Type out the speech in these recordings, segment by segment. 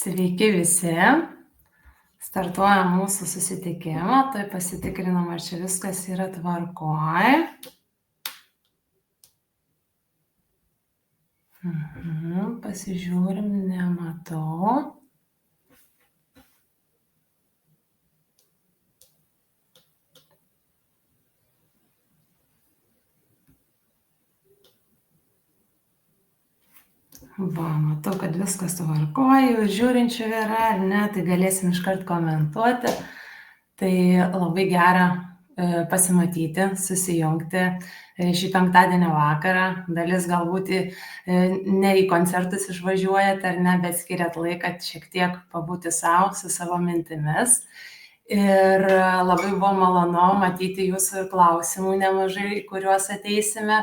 Sveiki visi. Startuojam mūsų susitikimą. Tuoj pasitikrinam, ar čia viskas yra tvarkoj. Pasižiūrim, nematau. Va, matau, kad viskas tvarkoj, jau žiūrinčių yra, ar ne, tai galėsim iškart komentuoti. Tai labai gera pasimatyti, susijungti šį penktadienio vakarą. Dalis galbūt ne į koncertus išvažiuojat, ar ne, bet skiriat laiką šiek tiek pabūti savo, su savo mintimis. Ir labai buvo malonu matyti jūsų klausimų nemažai, į kuriuos ateisime.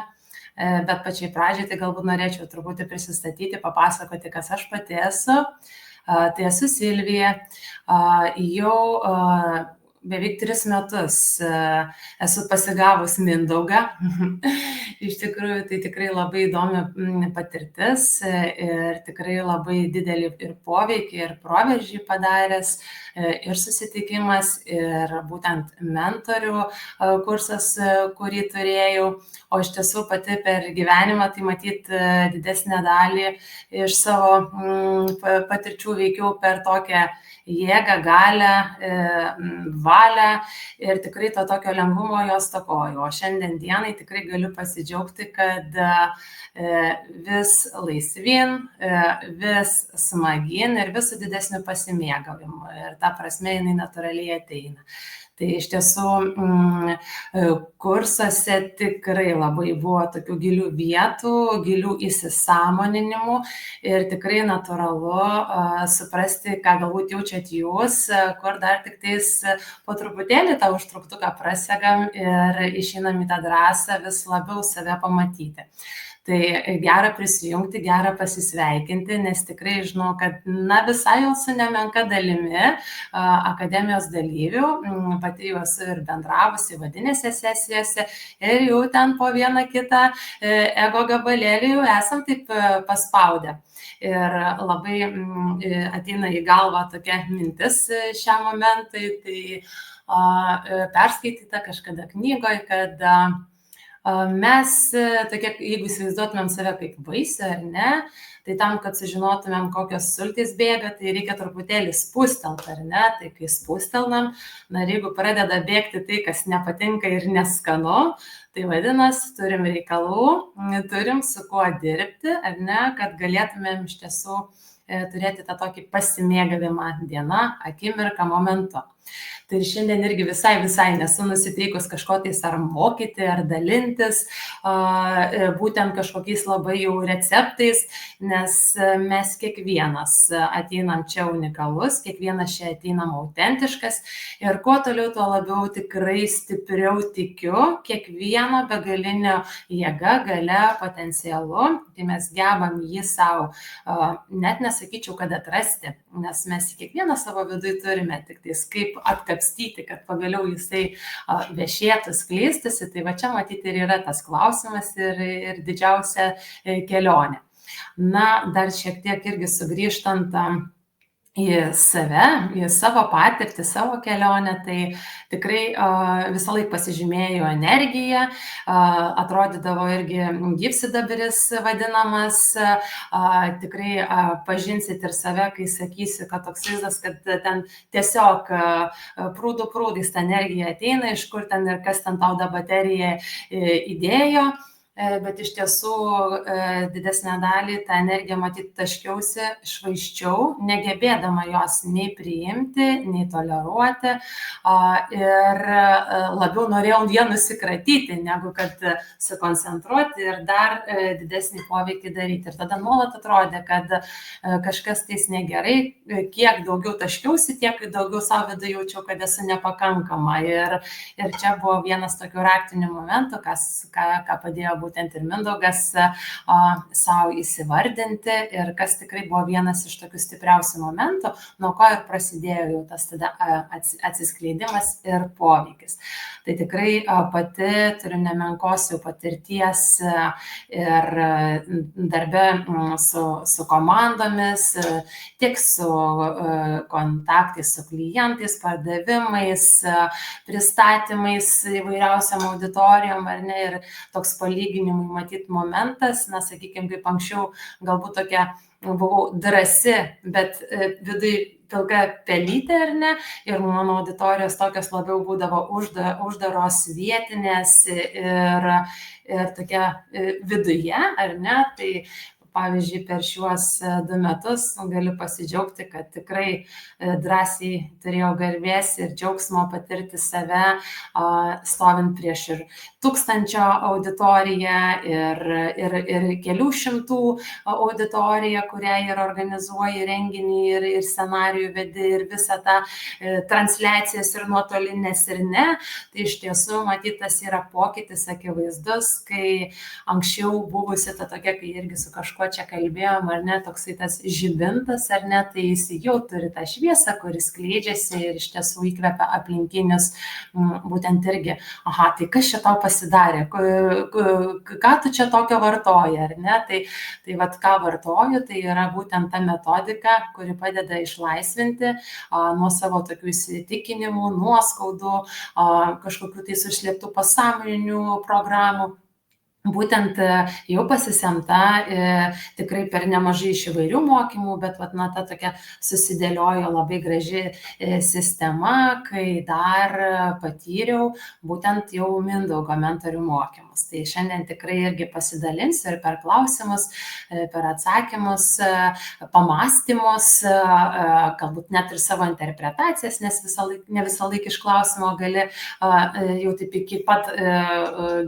Bet pačiai pradžiai tai galbūt norėčiau truputį prisistatyti, papasakoti, kas aš pati esu. Tai esu Silvija, jau beveik 3 metus esu pasigavus Mindaugą. Iš tikrųjų, tai tikrai labai įdomi patirtis ir tikrai labai didelį ir poveikį, ir proveržį padaręs, ir susitikimas, ir būtent mentorių kursas, kurį turėjau. O iš tiesų pati per gyvenimą tai matyt didesnę dalį iš savo patirčių veikiau per tokią jėgą, galę, valią ir tikrai to tokio lengvumo jos stokoju. O šiandien dienai tikrai galiu pasidžiaugti, kad vis laisvyn, vis smagin ir vis su didesniu pasimėgavimu. Ir ta prasme jinai natūraliai ateina. Tai iš tiesų kursuose tikrai labai buvo tokių gilių vietų, gilių įsisąmoninimų ir tikrai natūralu suprasti, ką galbūt jaučiat jūs, kur dar tik tais po truputėlį tą užtruktuką prasegam ir išeinam į tą drąsą vis labiau save pamatyti. Tai gera prisijungti, gera pasisveikinti, nes tikrai žinau, kad visai jau su nemenka dalimi akademijos dalyvių, pati jau esu ir bendravusi vadinėse sesijose ir jau ten po vieną kitą ego gabalėlį jau esam taip paspaudę. Ir labai ateina į galvą tokia mintis šiam momentui, tai perskaityta kažkada knygoje, kad mes, tokie, jeigu įsivaizduotumėm save kaip vaisių ar ne, tai tam, kad sužinotumėm, kokios sultys bėga, tai reikia truputėlį spustelt, ar ne, tai kai spustelnam, ir jeigu pradeda bėgti tai, kas nepatinka ir neskanu, tai vadinasi, turim reikalų, turim su kuo dirbti, ar ne, kad galėtumėm iš tiesų turėti tą tokį pasimėgavimą dieną, akimirką, momentu. Tai šiandien irgi visai nesu nusiteikus kažko tais ar mokyti, ar dalintis, būtent kažkokiais labai jau receptais, nes mes kiekvienas ateinam čia unikalus, kiekvienas čia ateinam autentiškas ir kuo toliau, tuo labiau tikrai stipriau tikiu kiekvieno begalinio jėga, galia, potencialu, tai mes gebam jį savo, net nesakyčiau, kad atrasti, nes mes kiekvieną savo viduje turime, tik tais kaip atkapstyti, kad pagaliau jisai viešėtų, skleistųsi, tai va čia matyti ir yra tas klausimas ir didžiausia kelionė. Dar šiek tiek irgi sugrįžtant į save, į savo patirtį, savo kelionę, tai tikrai visą laiką pasižymėjau energiją, atrodydavo irgi gyvsidabris vadinamas, tikrai pažinsit ir save, kai sakysiu, kad toks vaizdas, kad ten tiesiog prūdais ta energija ateina, iš kur ten ir kas ten tau tą bateriją įdėjo. Bet iš tiesų didesnę dalį tą energiją matyt taškiausi, švaiščiau, negebėdama jos nei priimti, nei toleruoti ir labiau norėjau ją nusikratyti, negu kad sukoncentruoti ir dar didesnį poveikį daryti. Ir tada nuolat atrodė, kad kažkas tais negerai, kiek daugiau taškiausi, tiek daugiau savo viduje jaučiau, kad esu nepakankama. Ir čia buvo vienas tokių raktinių momentų, ką padėjo būtent ir Mindaugas savo įsivardinti ir kas tikrai buvo vienas iš tokių stipriausių momentų, nuo ko ir prasidėjo jau tas tada atsiskleidimas ir poveikis. Tai tikrai pati turiu nemenkos jau patirties ir darbe su komandomis, tiek su kontaktais su klientais, pardavimais, pristatymais įvairiausiam auditorijom, ar ne, ir toks palyginimui matyt momentas, na, sakykime, kaip anksčiau galbūt tokia buvau drąsi, bet vidui pilka pelytė, ar ne, ir mano auditorijos tokios labiau būdavo uždaros vietinės ir tokia viduje, ar ne, tai pavyzdžiui, per šiuos 2 metus galiu pasidžiaugti, kad tikrai drąsiai turėjau garbės ir džiaugsmo patirti save, stovint prieš ir 1000 auditoriją ir kelių šimtų auditoriją, kurią ir organizuoji renginį ir scenarijų vedi ir visą tą transliacijas ir nuotolinės ir ne. Tai iš tiesų matytas yra pokytis akivaizdus, kai anksčiau buvusi ta tokia, kai irgi su kažkuo čia kalbėjom, ar ne, toksai tas žibintas, ar ne, tai jis jau turi tą šviesą, kuris skleidžiasi ir iš tiesų įkvepia aplinkinius, būtent irgi, aha, tai kas čia tau pasidarė, ką tu čia tokio vartoji, ar ne, tai vat ką vartoju, tai yra būtent ta metodika, kuri padeda išlaisvinti nuo savo tokių įsitikinimų, nuoskaudų, kažkokių tai suslėptų pasąmoninių programų. Būtent jau pasisemta tikrai per nemažai iš įvairių mokymų, bet vat, na, ta tokia susidėliojo labai graži sistema, kai dar patyriau būtent jau Mindaugo mentorių mokymus. Tai šiandien tikrai irgi pasidalinsiu ir per klausimus, per atsakymus, pamastymus, galbūt net ir savo interpretacijas, nes ne visą laiką iš klausimo gali jau taip iki pat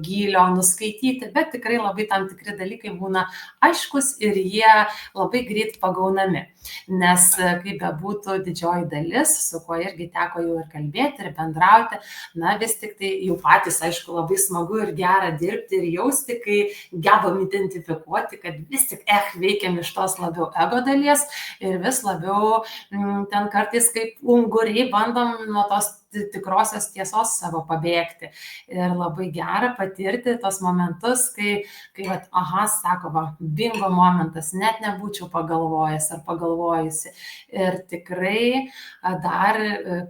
gylio nuskaityti, bet tikrai labai tam tikri dalykai būna aiškus ir jie labai greit pagaunami. Nes kaip bebūtų didžioji dalis, su kuo irgi teko jau ir kalbėti ir bendrauti, na vis tik tai jau patys, aišku, labai smagu ir gera dirbti ir jausti, kai gebam identifikuoti, kad vis tik veikiam iš tos labiau ego dalies ir vis labiau ten kartais kaip unguriai bandom nuo tos tikrosios tiesos savo pabėgti. Ir labai gera patirti tos momentus, kai vat, aha, sako, va, bingo momentas, net nebūčiau pagalvojęs ar pagalvojusi. Ir tikrai dar,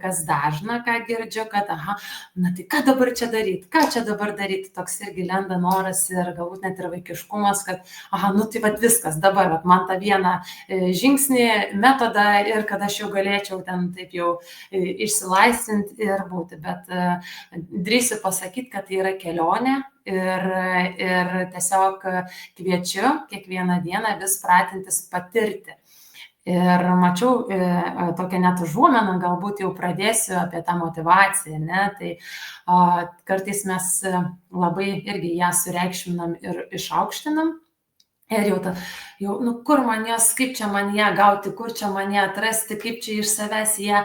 kas dažna, ką girdžiu, kad, aha, na tai ką dabar čia daryti, toks irgi lenda noras ir galbūt net ir vaikiškumas, kad, aha, nu tai vat viskas, dabar vat, man tą vieną žingsnį, metodą ir kad aš jau galėčiau ten taip jau išsilaisvinti ir būti, bet drįsiu pasakyti, kad tai yra kelionė ir tiesiog kviečiu kiekvieną dieną vis pratintis patirti. Ir mačiau tokią net užuomeną, galbūt jau pradėsiu apie tą motivaciją, ne? Tai kartais mes labai irgi ją sureikšminam ir išaukštinam. Ir jau, nu kur man jos, kaip čia man ją gauti, kur čia man ją atrasti, kaip čia iš savęs ją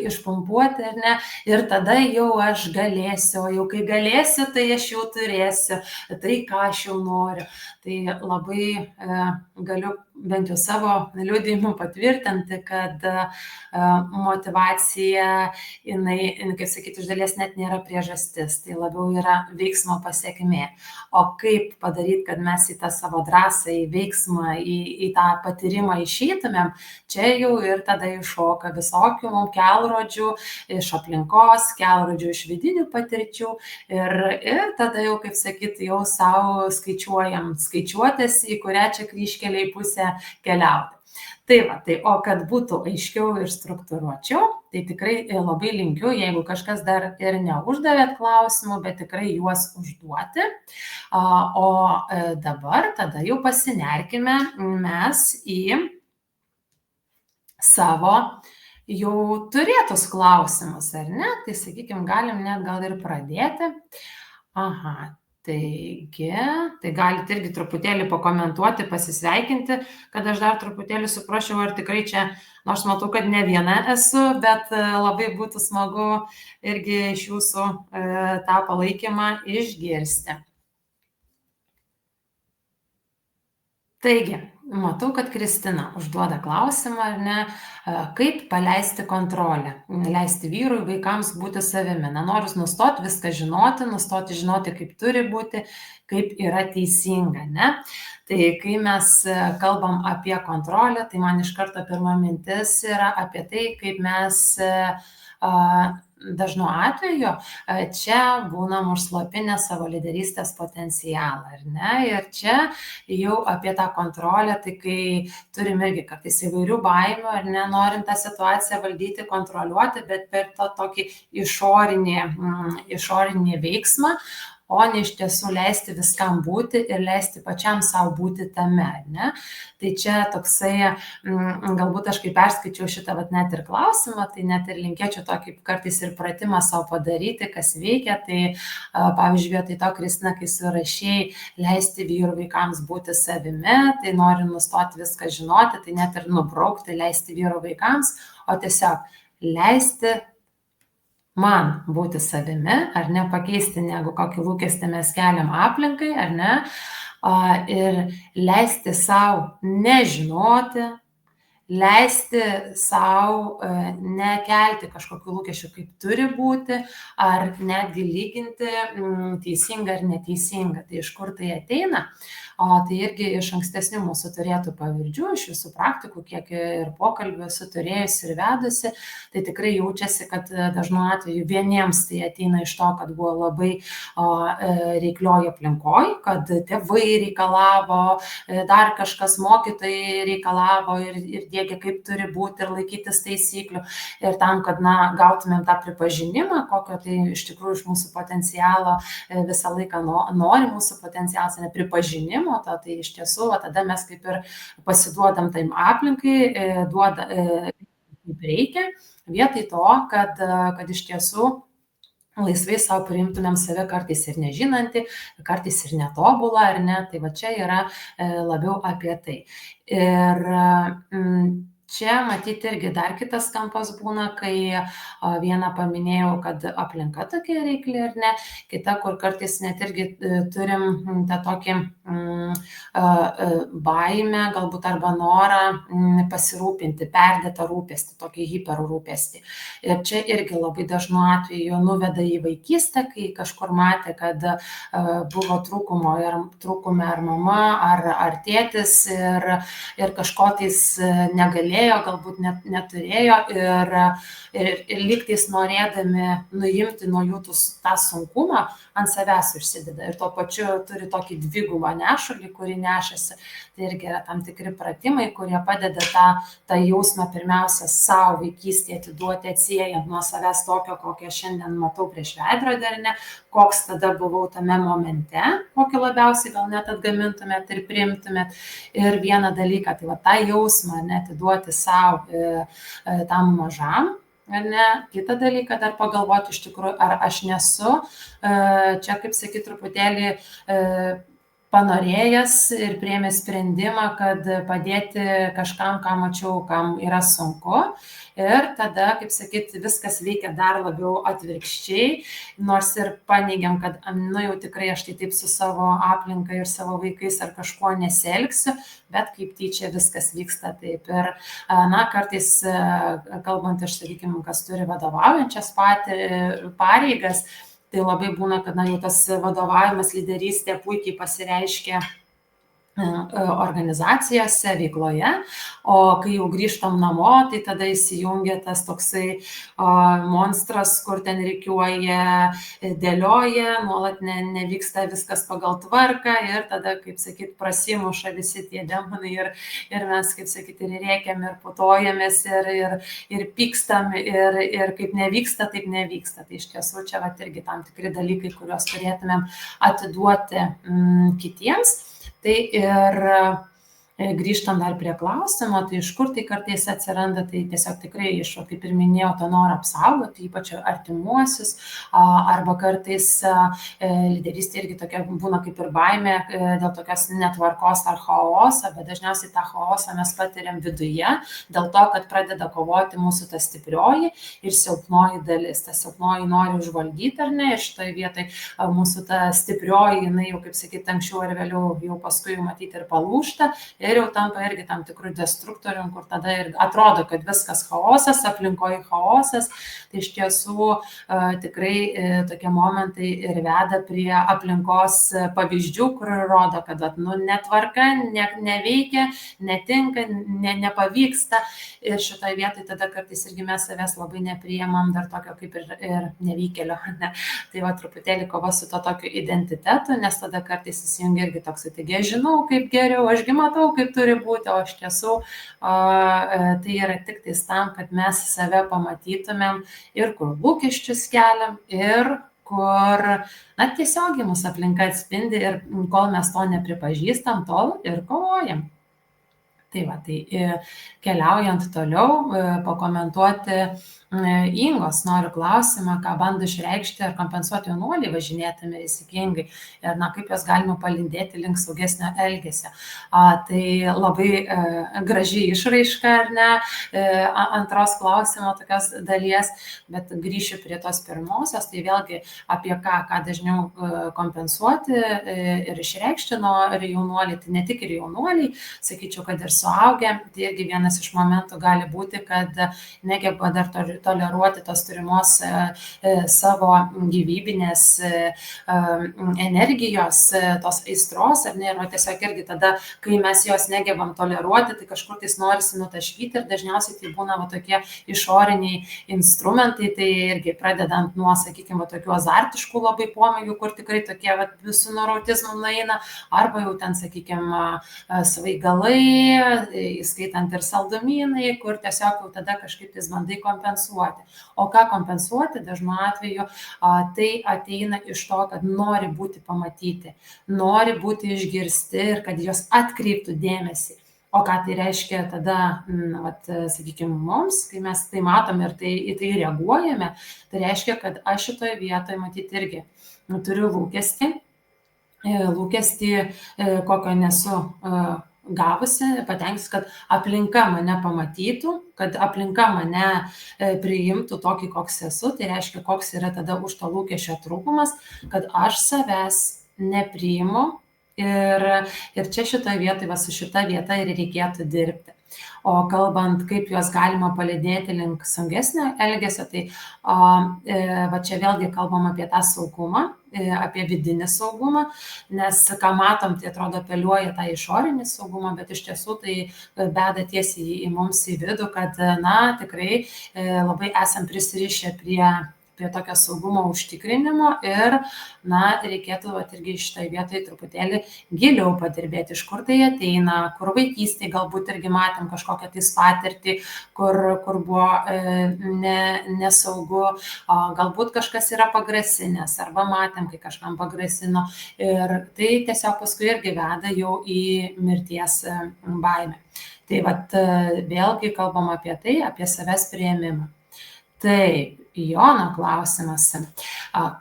išpumpuoti, ar ne? Ir tada jau aš galėsiu, o jau kai galėsiu, tai aš jau turėsiu, tai ką aš jau noriu. Tai labai galiu bent jau savo liudijimu patvirtinti, kad motivacija, jinai, kaip sakyti, iš dalies net nėra priežastis, tai labiau yra veiksmo pasekmė. O kaip padaryti, kad mes į tą savo drąsą, į veiksmą, į tą patyrimą išeitumėm, čia jau ir tada iššoka visokių kelrodžių iš aplinkos, kelrodžių iš vidinių patirčių ir tada jau, kaip sakyti, jau savo skaičiuojam skaičiuotės, į kurią čia kryžkelė į pusę keliauti. Tai va, o kad būtų aiškiau ir struktūruočiau, tai tikrai labai linkiu, jeigu kažkas dar ir neuždavėt klausimų, bet tikrai juos užduoti. O dabar tada jau pasinerkime mes į savo jau turėtus klausimus, ar ne? Tai sakykime, galim net gal ir pradėti. Aha. Taigi, tai galite irgi truputėlį pakomentuoti, pasisveikinti, kad aš dar truputėlį suprasčiau, ar tikrai čia, nors matau, kad ne viena esu, bet labai būtų smagu irgi iš jūsų tą palaikymą išgirsti. Taigi, matau, kad Kristina užduoda klausimą, ar ne, kaip paleisti kontrolę, leisti vyrui, vaikams būti savimi. Na, noriu nustoti viską žinoti, nustoti žinoti, kaip turi būti, kaip yra teisinga, ne? Tai kai mes kalbam apie kontrolę, tai man iš karto pirma mintis yra apie tai, kaip mes dažnu atveju čia būnam užslopinę savo lyderystės potencialą, ar ne? Ir čia jau apie tą kontrolę, tai kai turim irgi kartais įvairių baimių, ar ne, norint tą situaciją valdyti, kontroliuoti, bet per tą tokį išorinį veiksmą, o ne iš tiesų leisti viskam būti ir leisti pačiam savo būti tame, ne? Tai čia toksai, galbūt aš kai perskaičiau šitą net ir klausimą, tai net ir linkėčiau tokį kartais ir pratimą savo padaryti, kas veikia. Tai pavyzdžiui, vietoj to, Kristina, kai surašėjai leisti vyrų vaikams būti savimi, tai nori nustoti viską žinoti, tai net ir nubraukti leisti vyrų vaikams, o tiesiog leisti man būti savimi, ar ne, pakeisti, negu kokį lūkestį mes keliam aplinkai, ar ne, ir leisti savo nežinoti, leisti savo nekelti kažkokių lūkesčių, kaip turi būti, ar netgi lyginti teisinga ar neteisinga. Tai iš kur tai ateina? Tai irgi iš ankstesnių mūsų turėtų pavyzdžių, iš visų praktikų, kiek ir pokalbių esu turėjusi ir vedusi, tai tikrai jaučiasi, kad dažnu atveju vieniems tai ateina iš to, kad buvo labai reiklioji aplinkoj, kad tėvai reikalavo, dar kažkas mokytojai reikalavo ir dėgia, kaip turi būti ir laikytis taisyklių. Ir tam, kad gautumėm tą pripažinimą, kokio tai iš tikrųjų iš mūsų potencialo visą laiką nori mūsų potencialas, nepripažinimo, tai iš tiesų tada mes kaip ir pasiduodam tai aplinkai, duoda kaip reikia, vietoj to, kad iš tiesų laisvai savo priimtumėm save kartais ir nežinantį, kartais ir netobulą, ar ne, tai va čia yra labiau apie tai. Ir čia matyti irgi dar kitas kampas būna, kai vieną paminėjau, kad aplinka tokia reikli ar ne, kita, kur kartais net irgi turim tą tokį baimę, galbūt arba norą pasirūpinti, perdėtą rūpestį, tokį hiperrūpestį. Ir čia irgi labai dažnu atveju nuveda į vaikystę, kai kažkur matė, kad buvo trūkume ar mama, ar tėtis ir kažko tais negalėjo, galbūt neturėjo ir lygtais norėdami nuimti nuo jų tą sunkumą ant savęs užsideda ir tuo pačiu turi tokį dvigubą nešulį, kurį nešasi. Tai irgi yra tam tikri pratimai, kurie padeda tą jausmą pirmiausia savo vaikystėje atiduoti, atsiejant nuo savęs tokio, kokią šiandien matau prieš veidrodį, ar ne, koks tada buvau tame momente, kokį labiausiai gal net atgamintumėt ir priimtumėt. Ir vieną dalyką, tai va tą jausmą atiduoti savo tam mažam, ar ne, kitą dalyką dar pagalvoti iš tikrųjų, ar aš nesu, čia kaip sakyti, truputėlį panorėjęs ir priėmė sprendimą, kad padėti kažkam, ką mačiau, kam yra sunku. Ir tada, kaip sakyti, viskas veikia dar labiau atvirkščiai, nors ir paneigiam, kad jau tikrai aš tai taip su savo aplinka ir savo vaikais ar kažkuo nesielgsiu, bet kaip tyčia viskas vyksta taip. Ir kartais, kalbant iš, sakykime, kas turi vadovaujančias pareigas, tai labai būna, kad jau tas vadovavimas, lyderystė puikiai pasireiškia organizacijose, veikloje, o kai jau grįžtam namo, tai tada įsijungia tas toksai monstras, kur ten reikiuoja, dėlioja, nuolat nevyksta viskas pagal tvarką ir tada, kaip sakyt, prasimuša visi tie demonai ir mes, kaip sakyt, ir rėkiam, ir putojamės, ir pykstam, ir kaip nevyksta, taip nevyksta. Tai iš tiesų čia irgi tam tikri dalykai, kuriuos turėtumėm atiduoti kitiems. Tai ir Grįžtant dar prie klausimo, tai iš kur tai kartais atsiranda, tai tiesiog tikrai iš, kaip ir minėjau, to noro apsaugoti, ypač artimuosius, arba kartais lyderystė irgi tokia būna kaip ir baimė dėl tokios netvarkos ar chaoso, bet dažniausiai tą chaosą mes patiriam viduje, dėl to, kad pradeda kovoti mūsų ta stiprioji ir silpnoji dalis. Ta silpnoji nori užvaldyti ar ne, ir šitoje vietoje mūsų ta stiprioji, jinai jau, kaip sakyti, anksčiau ar vėliau jau paskui jau matyti ir palūšta, ir jau tampa irgi tam tikrų destruktorium, kur tada ir atrodo, kad viskas chaosas, aplinkoje chaosas, tai iš tiesų tikrai tokie momentai ir veda prie aplinkos pavyzdžių, kur rodo, kad netvarka, neveikia, netinka, nepavyksta, ir šitoje vietoje tada kartais irgi mes savęs labai nepriimam dar tokio kaip ir nevykėlio, ne? Tai truputėlį kova su to tokiu identitetu, nes tada kartais įsijungia irgi toks, taigi aš žinau, kaip geriau, ašgi matau, kaip turi būti, o iš tiesų tai yra tik tais tam, kad mes save pamatytumėm ir kur lūkesčius keliam, ir kur tiesiogiai mūsų aplinka atspindi, ir kol mes to nepripažįstam, tol ir kovojam. Tai keliaujant toliau, pakomentuoti Ingos noriu klausimą, ką bando išreikšti ar kompensuoti jaunuoliai važinėdami rizikingai, ir kaip juos galima palydėti link saugesnio elgesio. Tai labai graži išraiška, ar ne, antros klausimo tokios dalies, bet grįšiu prie tos pirmosios, tai vėlgi apie ką dažniau kompensuoti ir išreikšti nori jaunuoliai, tai ne tik ir jaunuoliai, sakyčiau, kad ir suaugę, tai irgi vienas iš momentų gali būti, kad negeba dar toleruoti tos turimos savo gyvybinės energijos, tos aistros, ar ne, ir tiesiog irgi tada, kai mes jos negebam toleruoti, tai kažkur tais norisi nutaškyti, ir dažniausiai tai būna tokie išoriniai instrumentai, tai irgi pradedant nuo, sakykime, tokių azartiškų labai pomėgių, kur tikrai tokie visų neurotizmų nueina, arba jau ten, sakykime, svaigalai, įskaitant ir saldumynai, kur tiesiog jau tada kažkaip tais bandai kompensuoti. O ką kompensuoti dažnu atveju, tai ateina iš to, kad nori būti pamatyti, nori būti išgirsti ir kad jos atkreiptų dėmesį. O ką tai reiškia tada, sakykime, mums, kai mes tai matom ir į tai reaguojame, tai reiškia, kad aš šitoje vietoje matyti irgi turiu lūkestį, kokio nesu gavusi, patenkinus, kad aplinka mane pamatytų, kad aplinka mane priimtų tokį, koks esu, tai reiškia, koks yra tada už to lūkesčio trūkumas, kad aš savęs nepriimu, ir čia šitoje vietoje, su šita vieta ir reikėtų dirbti. O kalbant, kaip juos galima palydėti link saugesnio elgesio, tai čia vėlgi kalbam apie tą saugumą, apie vidinį saugumą, nes ką matom, tai atrodo apeliuoja tą išorinį saugumą, bet iš tiesų tai beda tiesiai į mums į vidų, kad tikrai labai esam prisirišę prie tokio saugumo užtikrinimo, ir reikėtų irgi šitoj vietoje truputėlį giliau padirbėti, iš kur tai ateina, kur vaikystėje galbūt irgi matėm kažkokią tais patirtį, kur buvo nesaugu, galbūt kažkas yra pagrasinęs, arba matėm, kai kažkam pagrasino, ir tai tiesiog paskui irgi veda jau į mirties baimę. Tai vėlgi kalbam apie tai, apie savęs priėmimą. Taip, Jono klausimas.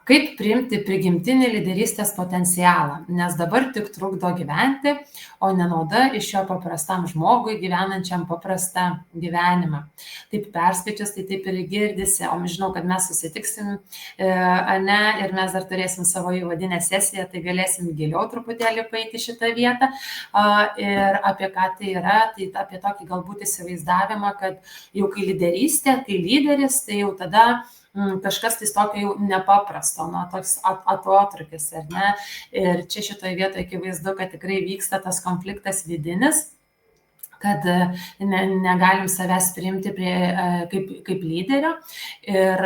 Kaip priimti prigimtinį lyderystės potencialą, nes dabar tik trukdo gyventi, o nenauda iš jo paprastam žmogui gyvenančiam paprastą gyvenimą. Taip perskaičius, tai taip ir girdisi, o žinau, kad mes susitiksim, ir mes dar turėsim savo įvadinę sesiją, tai galėsim giliau truputėlį paeiti šitą vietą. Ir apie ką tai yra, tai apie tokį galbūt įsivaizdavimą, kad jau kai lyderystė, kai lyderis, tai jau tada kažkas tai tokio jau nepaprasto, toks atotrūkis, ar ne? Ir čia šitoje vietoje akivaizdu, kad tikrai vyksta tas konfliktas vidinis, kad negalim savęs priimti kaip lyderio, ir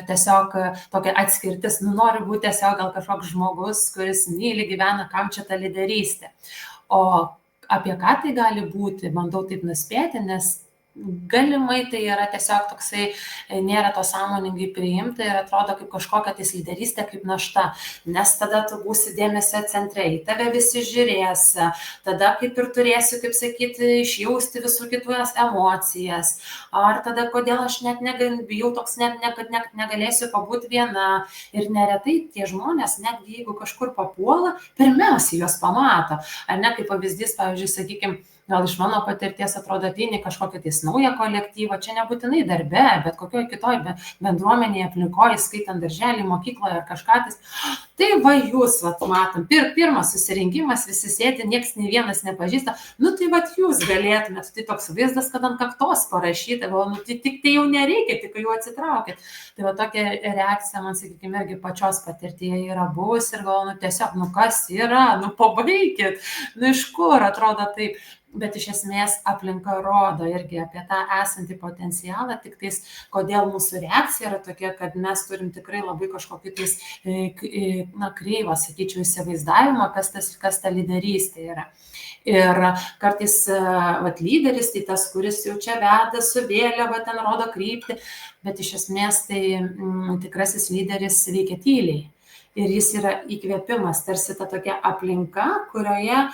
tiesiog tokia atskirtis, nori būti tiesiog gal kažkoks žmogus, kuris myli, gyvena, kam čia ta lyderystė. O apie ką tai gali būti, bandau taip nuspėti, nes galimai tai yra tiesiog toksai, nėra to sąmoningai priimta ir atrodo kaip kažkokia tais lyderystė, kaip našta, nes tada tu būsi dėmesio centre, į tave visi žiūrės, tada kaip ir turėsiu, kaip sakyti, išjausti visų kitų emocijas, ar tada kodėl aš net bijau toks, kad negalėsiu pabūti viena. Ir neretai tie žmonės, netgi jeigu kažkur papuola, pirmiausiai juos pamato. Ar ne, kaip pavyzdys, pavyzdžiui, sakykime, gal iš mano patirties atrodo, ateini kažkokią tais naują kolektyvą, čia nebūtinai darbe, bet kokioje kitoje bendruomenėje, aplinkoje, skaitant darželį, mokykloje ar kažką tais. Tai va jūs, matom, pirmas susirinkimas, visi sėdi, nieks nei vienas nepažįsta, tai va jūs galėtumėt, tai toks vaizdas, kad ant kaktos parašyta, tai tik tai jau nereikia, tik jau atsitraukit. Tai va tokia reakcija, man sakykime, irgi pačios patirtyje yra buvus ir galvoju, tiesiog, kas yra, pabaikit, iš kur atrodo taip. Bet iš esmės aplinka rodo irgi apie tą esantį potencialą, tik tais kodėl mūsų reakcija yra tokia, kad mes turim tikrai labai kažkokį tais kreivą, sakyčiau, įsivaizdavimą, kas ta lyderystė yra. Ir kartais lyderis tai tas, kuris jau čia veda su vėliava, ten rodo kryptį, bet iš esmės tai tikrasis lyderis veikia tyliai. Ir jis yra įkvėpimas, tarsi ta tokia aplinka, kurioje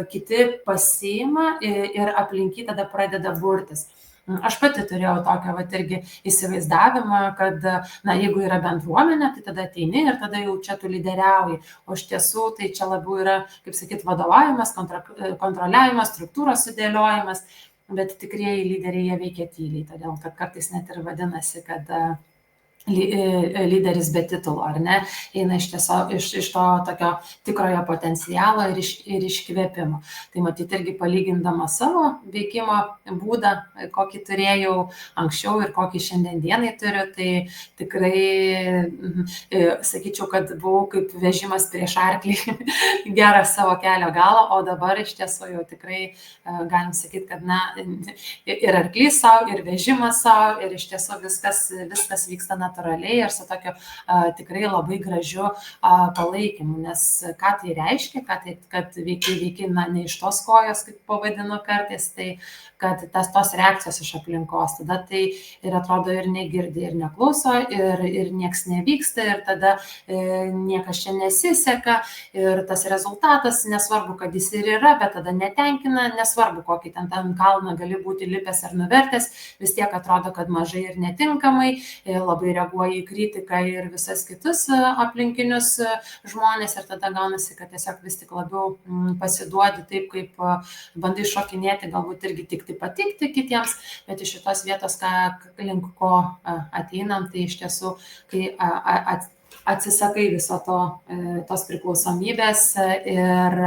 kiti pasiima ir aplinky tada pradeda burtis. Aš pati turėjau tokią irgi įsivaizdavimą, kad jeigu yra bendruomenė, tai tada ateini ir tada jau čia tu lyderiauji. O iš tiesų tai čia labiau yra, kaip sakyt, vadovavimas, kontroliavimas, struktūros sudėliojimas, bet tikrieji lyderiai jie veikia tyliai, todėl kad kartais net ir vadinasi, kad lyderis be titulo, ar ne, eina iš to tokio tikrojo potencialo ir iškvėpimo. Tai matyti irgi palygindama savo veikimo būdą, kokį turėjau anksčiau ir kokį šiandien dienai turiu, tai tikrai sakyčiau, kad buvau kaip vežimas prieš arklį gerą savo kelio galą, o dabar iš tiesų jau tikrai galim sakyti, kad ir arklys savo, ir vežimas savo, ir iš tiesų viskas vyksta natūraliai ir su tokiu tikrai labai gražiu palaikymu, nes ką tai reiškia, kad veiki ne iš tos kojos, kaip pavadinu kartais, tai kad tos reakcijos iš aplinkos, tada tai ir atrodo ir negirdi, ir neklauso, ir nieks nevyksta, ir tada niekas čia nesiseka, ir tas rezultatas, nesvarbu, kad jis ir yra, bet tada netenkina, nesvarbu, kokį ten kalną gali būti lipęs ar nuvertęs, vis tiek atrodo, kad mažai ir netinkamai, labai reaguoja į kritiką ir visas kitus aplinkinius žmonės, ir tada gaunasi, kad tiesiog vis tik labiau pasiduodi taip, kaip bandai šokinėti, galbūt irgi tik patikti kitiems, bet iš šitos vietos, link ko ateinam, tai iš tiesų, kai atsisakai viso tos priklausomybės ir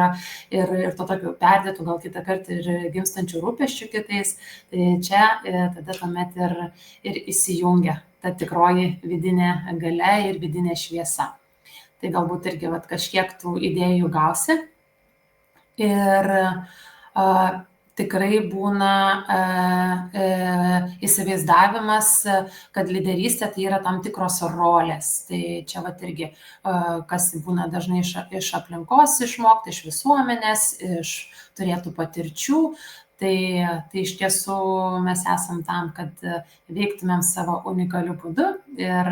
to tokio perdėtų, gal kitą kartą ir gimstančių rūpesčių kitais, tai čia tada tuomet ir įsijungia ta tikroji vidinė galia ir vidinė šviesa. Tai galbūt irgi kažkiek tų idėjų gausi. Ir tikrai būna įsivaizdavimas, kad lyderystė tai yra tam tikros rolės. Tai čia irgi, kas būna dažnai iš aplinkos išmokti, iš visuomenės, iš turėtų patirčių. Tai iš tiesų mes esam tam, kad veiktumėm savo unikaliu būdu ir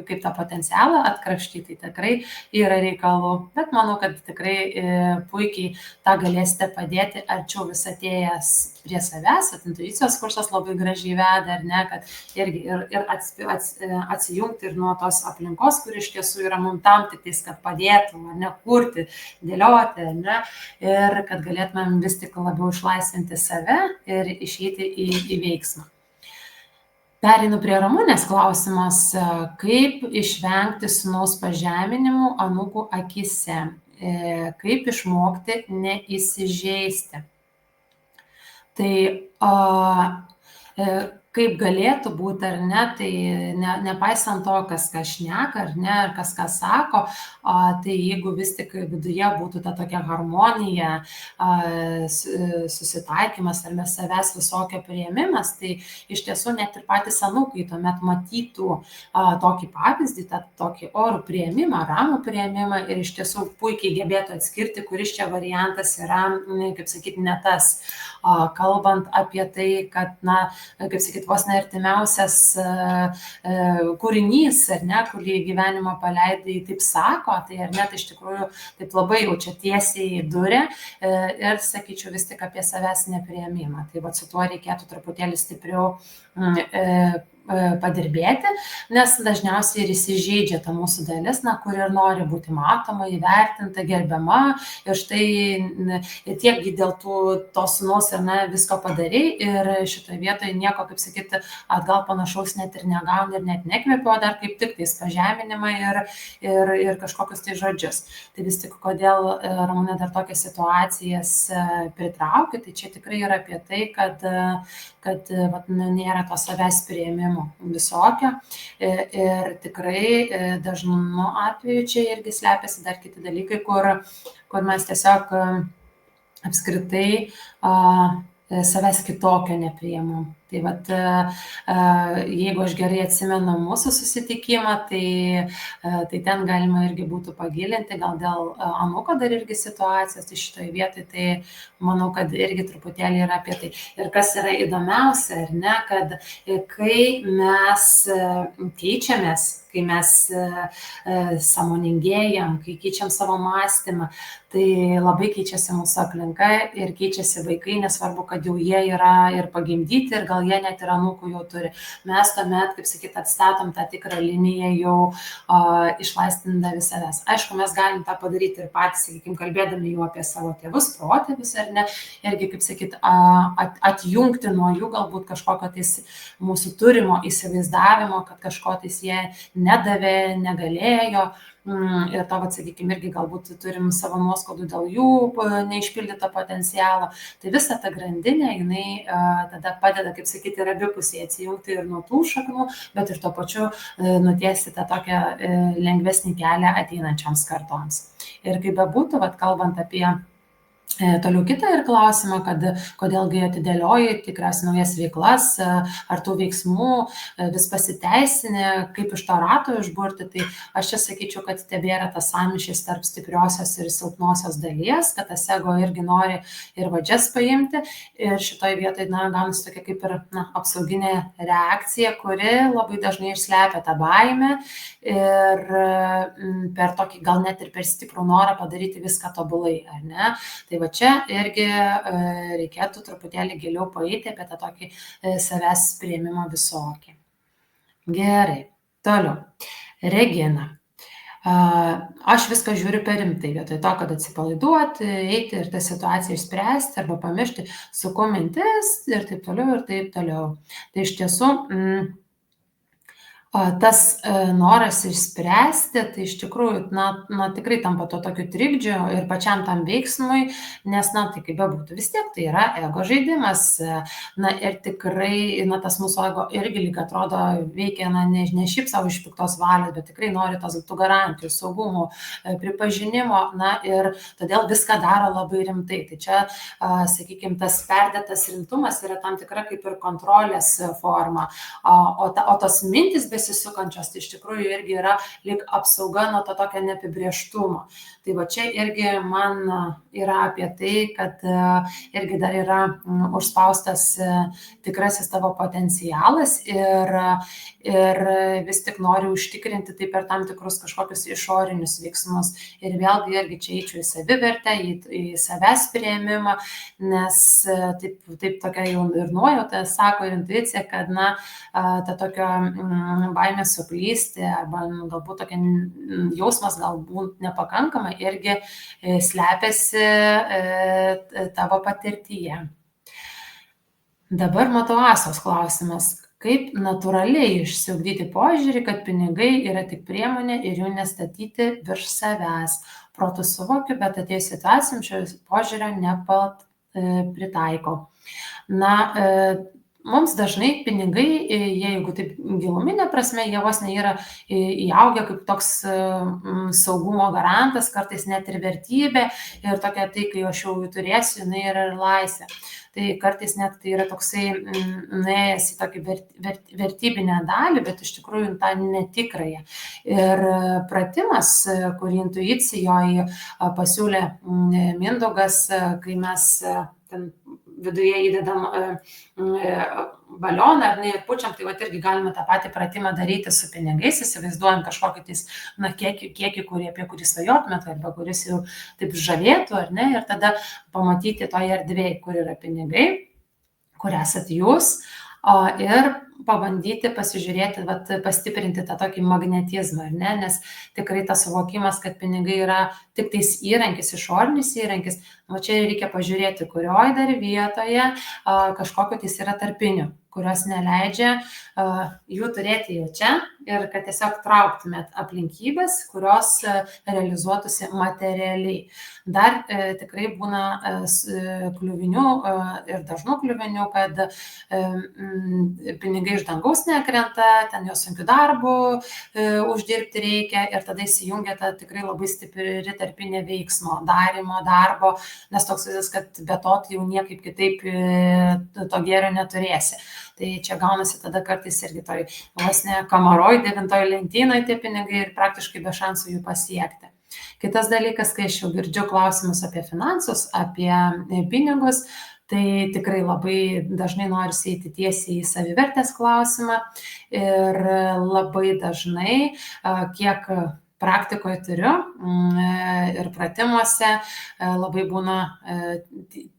kaip tą potencialą atkrapštyti, tai tikrai yra reikalų, bet manau, kad tikrai puikiai tą galėsite padėti arčiau vis atėjęs prie savęs, intuicijos kursas labai gražiai veda, ar ne, kad irgi ir atsijungti ir nuo tos aplinkos, kur iš tiesų yra mums tam tiktais, kad padėtų, ar ne, kurti, dėlioti, ar ne, ir kad galėtumėm vis tik labiau išlaisvinti save ir išeiti į veiksmą. Pereinu prie Ramunės klausimas, kaip išvengti sūnaus pažeminimų anūkų akyse, kaip išmokti neįsižeisti. Tai kaip galėtų būt ar ne, tai nepaisant to, kas ką šneka ar ne, ar kas ką sako, tai jeigu vis tik viduje būtų ta tokia harmonija, susitaikymas ar mes savęs visokio priėmimas, tai iš tiesų net ir patys anūkai tuomet matytų tokį pavyzdį, tą tokį orų priėmimą, ramų priėmimą ir iš tiesų puikiai gebėtų atskirti, kuris čia variantas yra, kaip sakyti, ne tas. Kalbant apie tai, kad, na, kaip sakyt, vos ne artimiausias kūrinys, ar ne, kurį gyvenimo paleidai, taip sako, tai ar ne, tai iš tikrųjų taip labai jau čia tiesiai durė ir sakyčiau vis tik apie savęs nepriėmimą. Tai va su tuo reikėtų truputėlį stipriau padirbėti, nes dažniausiai ir įsižeidžia ta mūsų dalis, na, kur ir nori būti matoma, įvertinta, gerbiama ir štai tiek dėl to sūnaus ir na, visko padarai ir šitoje vietoje nieko, kaip sakyti, atgal panašaus net ir negauni ir net nekvėpi, o dar kaip tik tais pažeminimą ir kažkokius tai žodžius. Tai vis tik kodėl Ramunė dar tokias situacijas pritraukia, tai čia tikrai yra apie tai, kad nėra to savęs priėmimo visokio ir tikrai dažnu atveju čia irgi slepiasi dar kiti dalykai, kur mes tiesiog apskritai savęs kitokio nepriėmam. Tai vat, jeigu aš gerai atsimenu mūsų susitikimą, tai ten galima irgi būtų pagilinti, gal dėl anūko dar irgi situacijos, tai šitoje vietoje, tai manau, kad irgi truputėlį yra apie tai. Ir kas yra įdomiausia, ar ne, kad kai mes keičiamės, kai mes sąmoningėjam, kai keičiam savo mąstymą, tai labai keičiasi mūsų aplinka ir keičiasi vaikai, nesvarbu, kad jau jie yra ir pagimdyti, ir gal jie net ir anūkų jau turi. Mes tuomet, kaip sakyt, atstatom tą tikrą liniją jau išlaistindami savęs. Aišku, mes galim tą padaryti ir patys, sakykime, kalbėdami jau apie savo tėvus, protėvius, ar ne, irgi, kaip sakyt, atjungti nuo jų galbūt kažkokio tais mūsų turimo įsivaizdavimo, kad kažko tais jie nedavė, negalėjo. Ir to, sakykime, irgi galbūt turim savo nuoskaudų dėl jų neišpildyto potencialo. Tai visa ta grandinė, jinai tada padeda, kaip sakyti, ir abipusiai atsijungti ir nuo tų šaknų, bet ir tuo pačiu nutiesti tą tokią lengvesnį kelią ateinančioms kartoms. Ir kaip bebūtų, kalbant apie toliau kitą ir klausimą, kad kodėlgi atidėlioji tikriausiai naujas veiklas, ar tų veiksmų vis pasiteisinė, kaip iš to rato išburti, tai aš čia sakyčiau, kad tebėra tas sąmyšis tarp stipriosios ir silpnosios dalies, kad tas ego irgi nori ir vadžias paimti ir šitoje vietoje, na, gaunasi tokia kaip ir apsauginė reakcija, kuri labai dažnai išslepia tą baimę ir per tokį gal net ir per stiprų norą padaryti viską tobulai, ar ne? Tai va čia irgi reikėtų truputėlį giliau paeiti apie tą tokį savęs priėmimo visokį. Gerai, toliau. Regina. Aš viską žiūriu per rimtai, vietoj to, kad atsipalaiduoti, eiti ir tą situaciją išspręsti arba pamiršti, suku mintis ir taip toliau ir taip toliau. Tai iš tiesų tas noras išspręsti, tai iš tikrųjų, na, tikrai tampa to tokiu trikdžiu ir pačiam tam veiksmui, nes, na, tai kaip bebūtų, vis tiek tai yra ego žaidimas, na, ir tikrai, na, tas mūsų ego irgi lyg atrodo veikia, na, ne šiaip savo iš piktos valios, bet tikrai nori tų garantijų, saugumo, pripažinimo, na, ir todėl viską daro labai rimtai. Tai čia, sakykime, tas perdėtas rimtumas yra tam tikra kaip ir kontrolės forma, o tos mintis besisukančios, tai iš tikrųjų irgi yra lyg apsauga nuo to tokio neapibrėžtumo. Tai va čia irgi man yra apie tai, kad irgi dar yra užspaustas tikrasis tavo potencialas ir vis tik nori užtikrinti tai per tam tikrus kažkokius išorinius veiksmus. Ir vėlgi irgi čia eičiau į savivertę, į savęs priėmimą, nes taip tokia jau ir nuojauta sako ir intuicija, kad, na, ta tokia baimė suklysti arba galbūt tokia jausmas galbūt nepakankamai irgi slepiasi tavo patirtyje. Dabar matau Asos klausimas. Kaip natūraliai išsiugdyti požiūrį, kad pinigai yra tik priemonė ir jų nestatyti virš savęs. Protu suvokiu, bet atėjus situacijom šio požiūrio pritaikau. Na, mums dažnai pinigai, jeigu taip giluminė prasme, jie vos ne yra įaugę kaip toks saugumo garantas, kartais net ir vertybė ir tokia tai, kai aš jau jų turėsiu, jinai yra ir laisvė. Tai kartais net tai yra toksai nuėjęs į tokį vertybinę dalį, bet iš tikrųjų tą netikrąją. Ir pratimas, kurį intuicijoje pasiūlė Mindaugas, kai mes ten viduje įdedam balioną ar ne ir pučiam, tai vat irgi galime tą patį pratimą daryti su pinigais, įsivaizduojam kažkokį tais, kiekį, apie kurį svajotumėt, arba kuris jau taip žavėtų, ar ne, ir tada pamatyti toje erdvėje, kur yra pinigai, kur esat jūs, ir pabandyti pasižiūrėti, pastiprinti tą tokį magnetizmą, ar ne, nes tikrai tas suvokimas, kad pinigai yra tik tais įrankis, išorinis įrankis, čia reikia pažiūrėti, kurioj dar vietoje kažkokio tais yra tarpinių, kurios neleidžia jų turėti jau čia ir kad tiesiog trauktumėt aplinkybės, kurios realizuotųsi materialiai. Dar tikrai būna kliuvinių ir dažnų kliuvinių, kad pinigai iš dangaus nekrenta, ten jos sunkiu darbu uždirbti reikia ir tada įsijungia ta tikrai labai stipri tarpinė veiksmo, darimo, darbo, nes toks visas, kad be to jau niekaip kitaip to gėrio neturėsi. Tai čia gaunasi tada kartais irgi toj vos ne kamaroj, 9 lentynoje tie pinigai ir praktiškai be šansų jų pasiekti. Kitas dalykas, kai aš jau girdžiu klausimus apie finansus, apie pinigus, tai tikrai labai dažnai norisi eiti tiesiai į savivertės klausimą ir labai dažnai, kiek praktikoje turiu ir pratimuose, labai būna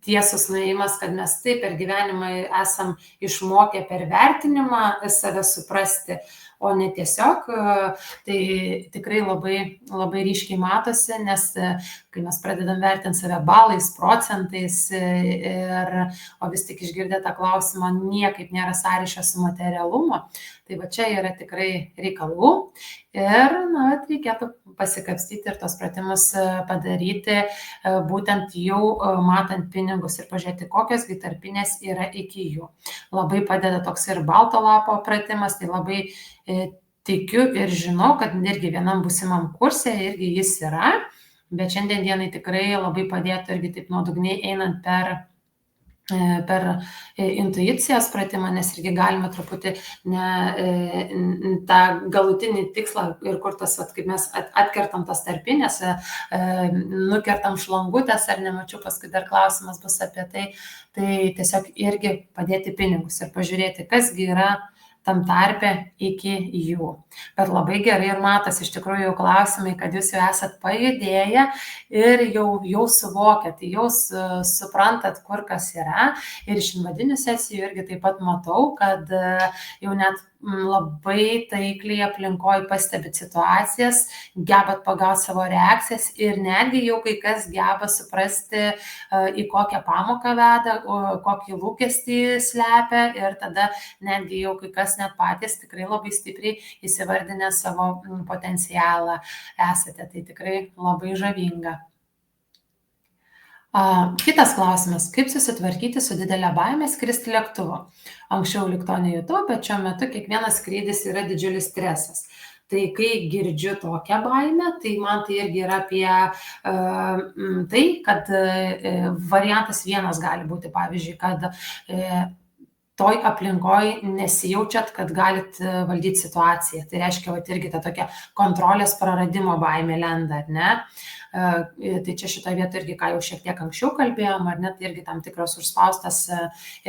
tiesus nuėjimas, kad mes taip per gyvenimą esam išmokę per vertinimą save suprasti, o ne tiesiog, tai tikrai labai ryškiai matosi, nes kai mes pradedam vertinti save balais, procentais, o vis tik išgirdę tą klausimą niekaip nėra sąryšio su materialumu, tai va čia yra tikrai reikalų ir reikėtų pasikapstyti ir tos pratimus padaryti, būtent jau matant pinigus ir pažiūrėti, kokios gi tarpinės yra iki jų. Labai padeda toks ir balto lapo pratimas, tai labai tikiu ir žinau, kad irgi vienam būsimam kurse irgi jis yra, bet šiandien dienai tikrai labai padėtų irgi taip nuodugniai einant per intuicijos pratimą, nes irgi galime truputį tą galutinį tikslą ir kur tas, kaip mes atkertam tas tarpinės, nukertam šlangutės, ar nemačiau, paskui dar klausimas bus apie tai, tai tiesiog irgi padėti pinigus ir pažiūrėti, kasgi yra tam tarpe iki jų. Bet labai gerai ir matosi iš tikrųjų klausimai, kad jūs jau esat pajudėję ir jau suvokiat, jau suprantat, kur kas yra. Ir iš invadinių sesijų irgi taip pat matau, kad jau net labai taikliai aplinkoje pastebit situacijas, gebat pagauti savo reakcijas ir netgi jau kai kas geba suprasti, į kokią pamoką veda, kokį lūkestį slepia ir tada netgi jau kai kas net patys tikrai labai stipriai įsivardinę savo potencialą esate. Tai tikrai labai žavinga. Kitas klausimas, kaip susitvarkyti su didelė baime skristi lėktuvu? Anksčiau lyg to nejutau, bet šiuo metu kiekvienas skrydis yra didžiulis stresas. Tai kai girdžiu tokią baimę, tai man tai irgi yra apie tai, kad variantas vienas gali būti, pavyzdžiui, kad toj aplinkoj nesijaučiat, kad galit valdyti situaciją. Tai reiškia, va, irgi ta tokia kontrolės praradimo baimė lenda, ar ne? Tai čia šitoje vietoje irgi, ką jau šiek tiek anksčiau kalbėjom, ar ne, tai irgi tam tikras užspaustas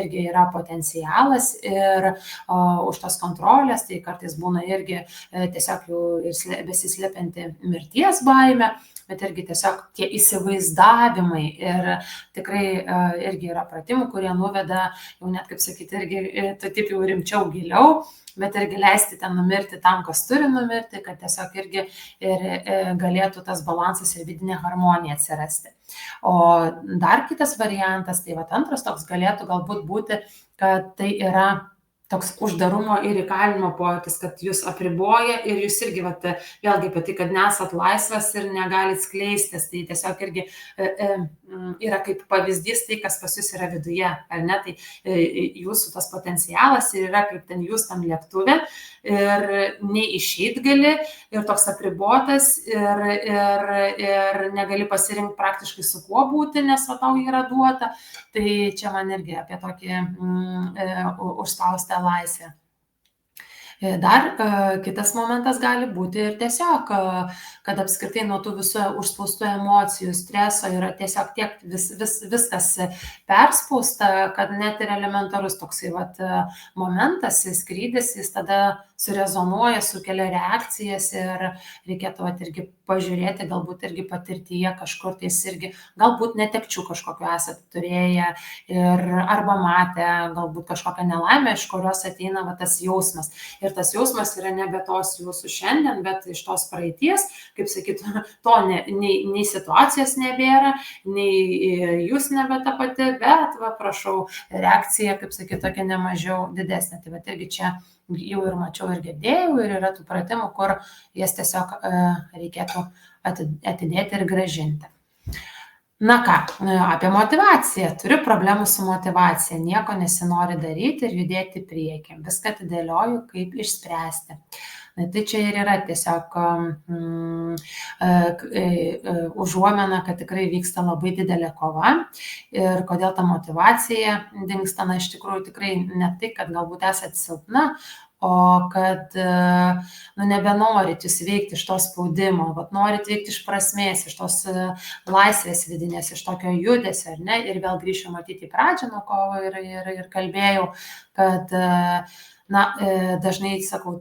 irgi yra potencialas ir už tos kontrolės, tai kartais būna irgi tiesiog jau besislepianti mirties baimė, bet irgi tiesiog tie įsivaizdavimai ir tikrai irgi yra pratimų, kurie nuveda jau net, kaip sakyti, irgi taip jau rimčiau giliau, bet irgi leisti ten numirti tam, kas turi numirti, kad tiesiog irgi ir galėtų tas balansas ir vidinė harmonija atsirasti. O dar kitas variantas, tai va antras toks galėtų galbūt būti, kad tai yra toks uždarumo ir įkalinimo pojūtis, kad jūs apriboja ir jūs irgi, vat, vėlgi apie tai, kad nesat laisvas ir negalit skleistis, tai tiesiog irgi yra kaip pavyzdys tai, kas pas jūs yra viduje, ar ne, tai jūsų tas potencialas ir yra kaip ten jūs tam lėktuve ir nei išeit gali ir toks apribotas ir negali pasirinkti praktiškai su kuo būti, nes va tau yra duota. Tai čia man irgi apie tokį užspaustą laisvę. Dar kitas momentas gali būti ir tiesiog, kad apskritai nuo tų visų užspaustų emocijų, streso yra tiesiog tiek viskas perspausta, kad net ir elementarus toksai vat, momentas, skrydis, jis tada surezonuoja, sukelia reakcijas ir reikėtų vat, irgi pažiūrėti, galbūt irgi patirtyje kažkur tais irgi, galbūt netekčių kažkokiu esate turėję ir arba matę, galbūt kažkokią nelaimę, iš kurios ateina va, tas jausmas. Ir tas jausmas yra nebe tos jūsų šiandien, bet iš tos praeities, kaip sakytų, to nei situacijos nebėra, nei jūs nebe ta pati, bet, va, prašau, reakcija, kaip sakytų, tokia nemažiau didesnė. Tai va, irgi čia jau ir mačiau ir girdėjau, ir yra tų pratimų, kur jas tiesiog reikėtų atidėti ir gražinti. Na ką, apie motivaciją. Turiu problemų su motivacija, nieko nesinori daryti ir judėti priekį. Viską atidėlioju, kaip išspręsti. Tai čia ir yra tiesiog užuomena, kad tikrai vyksta labai didelė kova ir kodėl ta motivacija dingsta, na, iš tikrųjų tikrai ne tai, kad galbūt esate silpna, o kad nebenorit jūs veikti iš to spaudimo, vat norit veikti iš prasmės, iš tos laisvės vidinės, iš tokio judesio, ar ne? Ir vėl grįšiu matyti į pradžią, nuo ko ir kalbėjau, kad dažnai, sakau,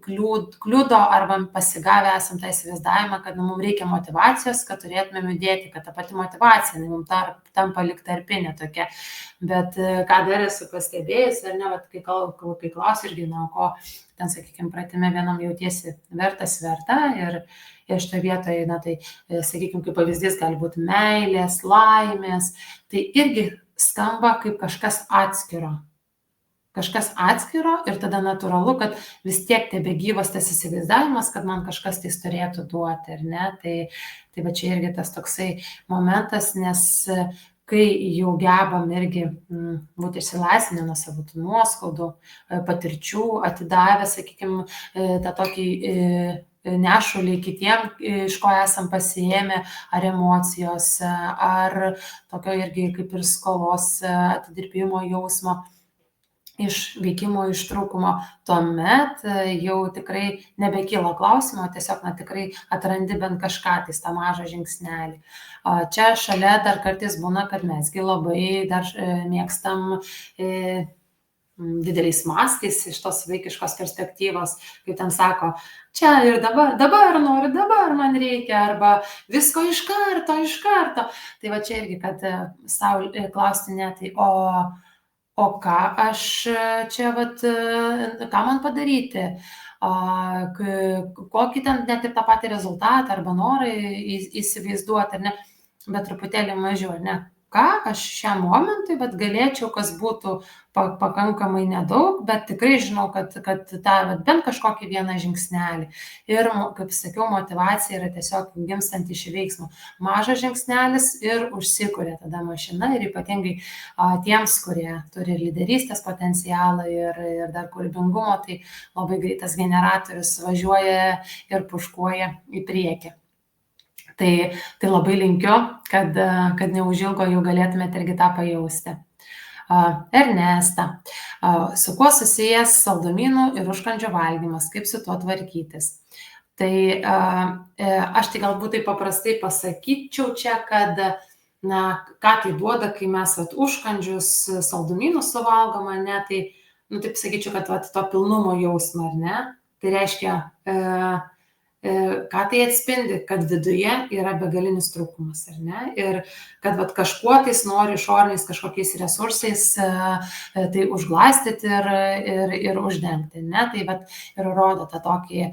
kliudo arba pasigavę esam tą įsivaizdavimą, kad mums reikia motivacijos, kad turėtumėm judėti, kad ta pati motivacija mums tampa lyg tarpinė tokia. Bet ką dar esu pastebėjus, ar ne, kai klausiu irgi, ko ten, sakykime, pratime vienam jautiesi verta ir šitoje vietoje, tai, sakykime, kaip pavyzdys gali būti meilės, laimės, tai irgi skamba kaip kažkas atskiro. Kažkas atskiro ir tada natūralu, kad vis tiek tebe gyvas tas įsivaizdavimas, kad man kažkas tai turėtų duoti, ar ne? Tai va čia irgi tas toksai momentas, nes kai jau gebam irgi būti išsilaisvinę nuo savo tų nuoskaudų, patirčių, atidavę, sakykime, tą tokį nešulį kitiem, iš ko esam pasiėmę, ar emocijos, ar tokio irgi kaip ir skolos atidirbimo jausmo, iš veikimo, iš trūkumo, tuomet jau tikrai nebekyla klausimo, tiesiog tikrai atrandi bent kažką, tai tą mažą žingsnelį. Čia šalia dar kartais būna, kad mesgi labai dar mėgstam dideliais mastais iš tos vaikiškos perspektyvos, kaip ten sako, čia ir dabar noriu, dabar man reikia, arba visko iš karto. Tai va čia irgi, kad sau klausti ne, tai o ką aš čia, ką man padaryti, kokį ten net ir tą patį rezultatą arba norą įsivaizduoti, ar ne, bet truputėlį mažiau, ar ne, ką aš šiam momentui, bet galėčiau, kas būtų pakankamai nedaug, bet tikrai žinau, kad tą bent kažkokį vieną žingsnelį. Ir, kaip sakiau, motivacija yra tiesiog gimstanti iš veiksmo. Mažas žingsnelis ir užsikuria tada mašina ir ypatingai tiems, kurie turi lyderystės potencialą ir dar kūrybingumo, tai labai greitas generatorius važiuoja ir puškuoja į priekį. Tai labai linkiu, kad neužilgo jau galėtumėte irgi tą pajausti. Ernesta, su kuo susijęs saldumynų ir užkandžių valgymas, kaip su tuo tvarkytis? Tai aš tai galbūt taip paprastai pasakyčiau čia, kad ką tai duoda, kai mes užkandžius, saldumynus suvalgom, ne, tai, taip sakyčiau, kad to pilnumo jausmą, ar ne? Tai reiškia, ką tai atspindi, kad viduje yra begalinis trūkumas, ar ne? Ir kad kažkuo tais nori išoriniais kažkokiais resursais tai užglastyti ir uždengti, ne? Tai ir rodo tą tokį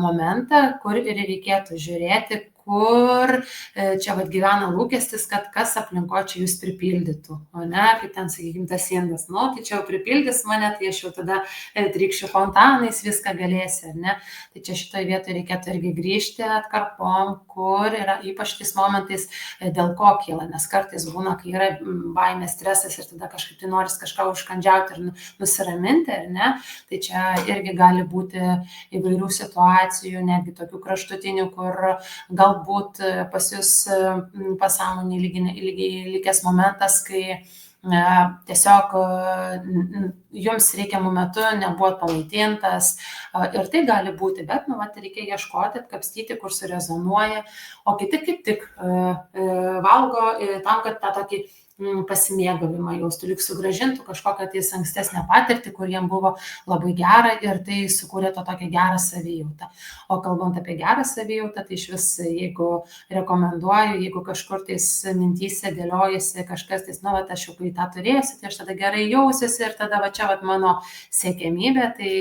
momentą, kur ir reikėtų žiūrėti, kur čia vat gyvena lūkestis, kad kas aplinko čia jūs pripildytų, o ne, kaip ten, sakykime, tas indas, nu, tai čia jau pripildys mane, tai aš jau tada trykščiu fontanais viską galėsiu, ar ne? Tai čia šitoje vietoje reikėtų irgi grįžti atkarpom, kur yra ypač tais momentais, dėl ko kyla, nes kartais būna, kai yra baimė, stresas ir tada kažkaip tai noris kažką užkandžiauti ir nusiraminti, ar ne? Tai čia irgi gali būti įvairių situacijų, netgi tokių kraštutinių, kur galbūt pas jūs pasąmonėje likęs momentas, kai tiesiog jums reikiamų metu nebuvo pamaitintas ir tai gali būti, bet reikia ieškoti, atkapstyti, kur surezonuoja, o kiti kaip tik valgo tam, kad tą tokį pasimėgavimą jaustų, lyg sugrąžintų kažkokią tais ankstesnę patirtį, kur jiem buvo labai gera ir tai sukūrė to tokią gerą savijautą. O kalbant apie gerą savijautą, tai iš vis, jeigu rekomenduoju, jeigu kažkur tais mintyse dėliojasi kažkas, tais, aš jau kai tą turėsiu, tai aš tada gerai jausiuosi ir tada čia mano siekiamybė, tai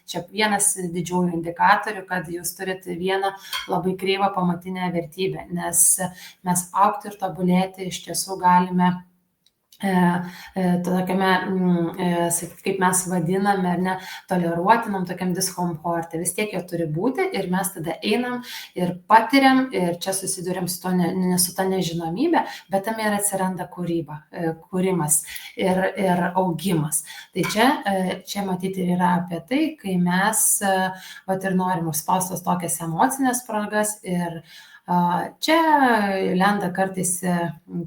čia vienas didžiųjų indikatorių, kad jūs turite vieną labai kreivą pamatinę vertybę, nes mes augti ir tobulėti iš tiesų galime tokiame, kaip mes vadiname, ar ne, toleruotinam tokiam diskomforte. Vis tiek jo turi būti ir mes tada einam ir patiriam ir čia susiduriam su ta nežinomybė, bet tame ir atsiranda kūryba, kūrimas ir augimas. Tai čia matyti ir yra apie tai, kai mes ir norim užspaustos tokias emocinės spragas ir čia lenda kartais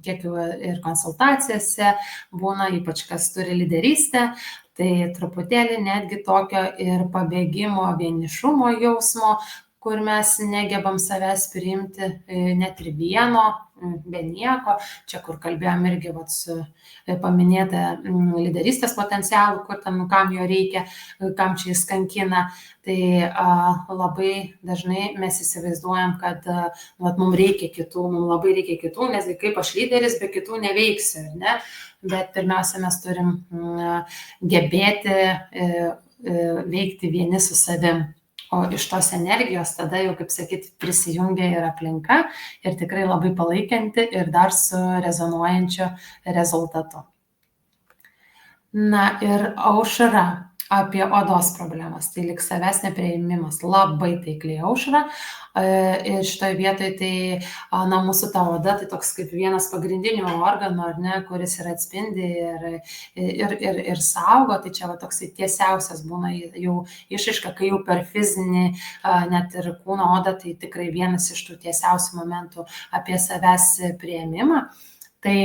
kiek ir konsultacijose būna, ypač kas turi lyderystę, tai truputėlį netgi tokio ir pabėgimo, vienišumo jausmo, kur mes negebam savęs priimti net ir vieno, be nieko. Čia, kur kalbėjom irgi su paminėta lyderystės potencialų, kur tam, kam jo reikia, kam čia jis kankina. Tai labai dažnai mes įsivaizduojam, kad mums reikia kitų, mums labai reikia kitų, nes kaip aš lyderis, be kitų neveiksiu, ar ne? Bet pirmiausia, mes turim gebėti veikti vieni su savim. O iš tos energijos tada jau, kaip sakyt, prisijungia ir aplinka ir tikrai labai palaikanti ir dar su rezonuojančiu rezultatu. Na ir Aušra apie odos problemas, tai lyg savęs nepriėmimas, labai taikliai Aušra. Ir šitoje vietoje tai mūsų ta oda tai toks kaip vienas pagrindinių organų, ar ne, kuris ir atspindi ir saugo, tai čia toks tiesiausias būna jau išraiška, kai jau per fizinį net ir kūno odą, tai tikrai vienas iš tų tiesiausių momentų apie savęs priėmimą. Tai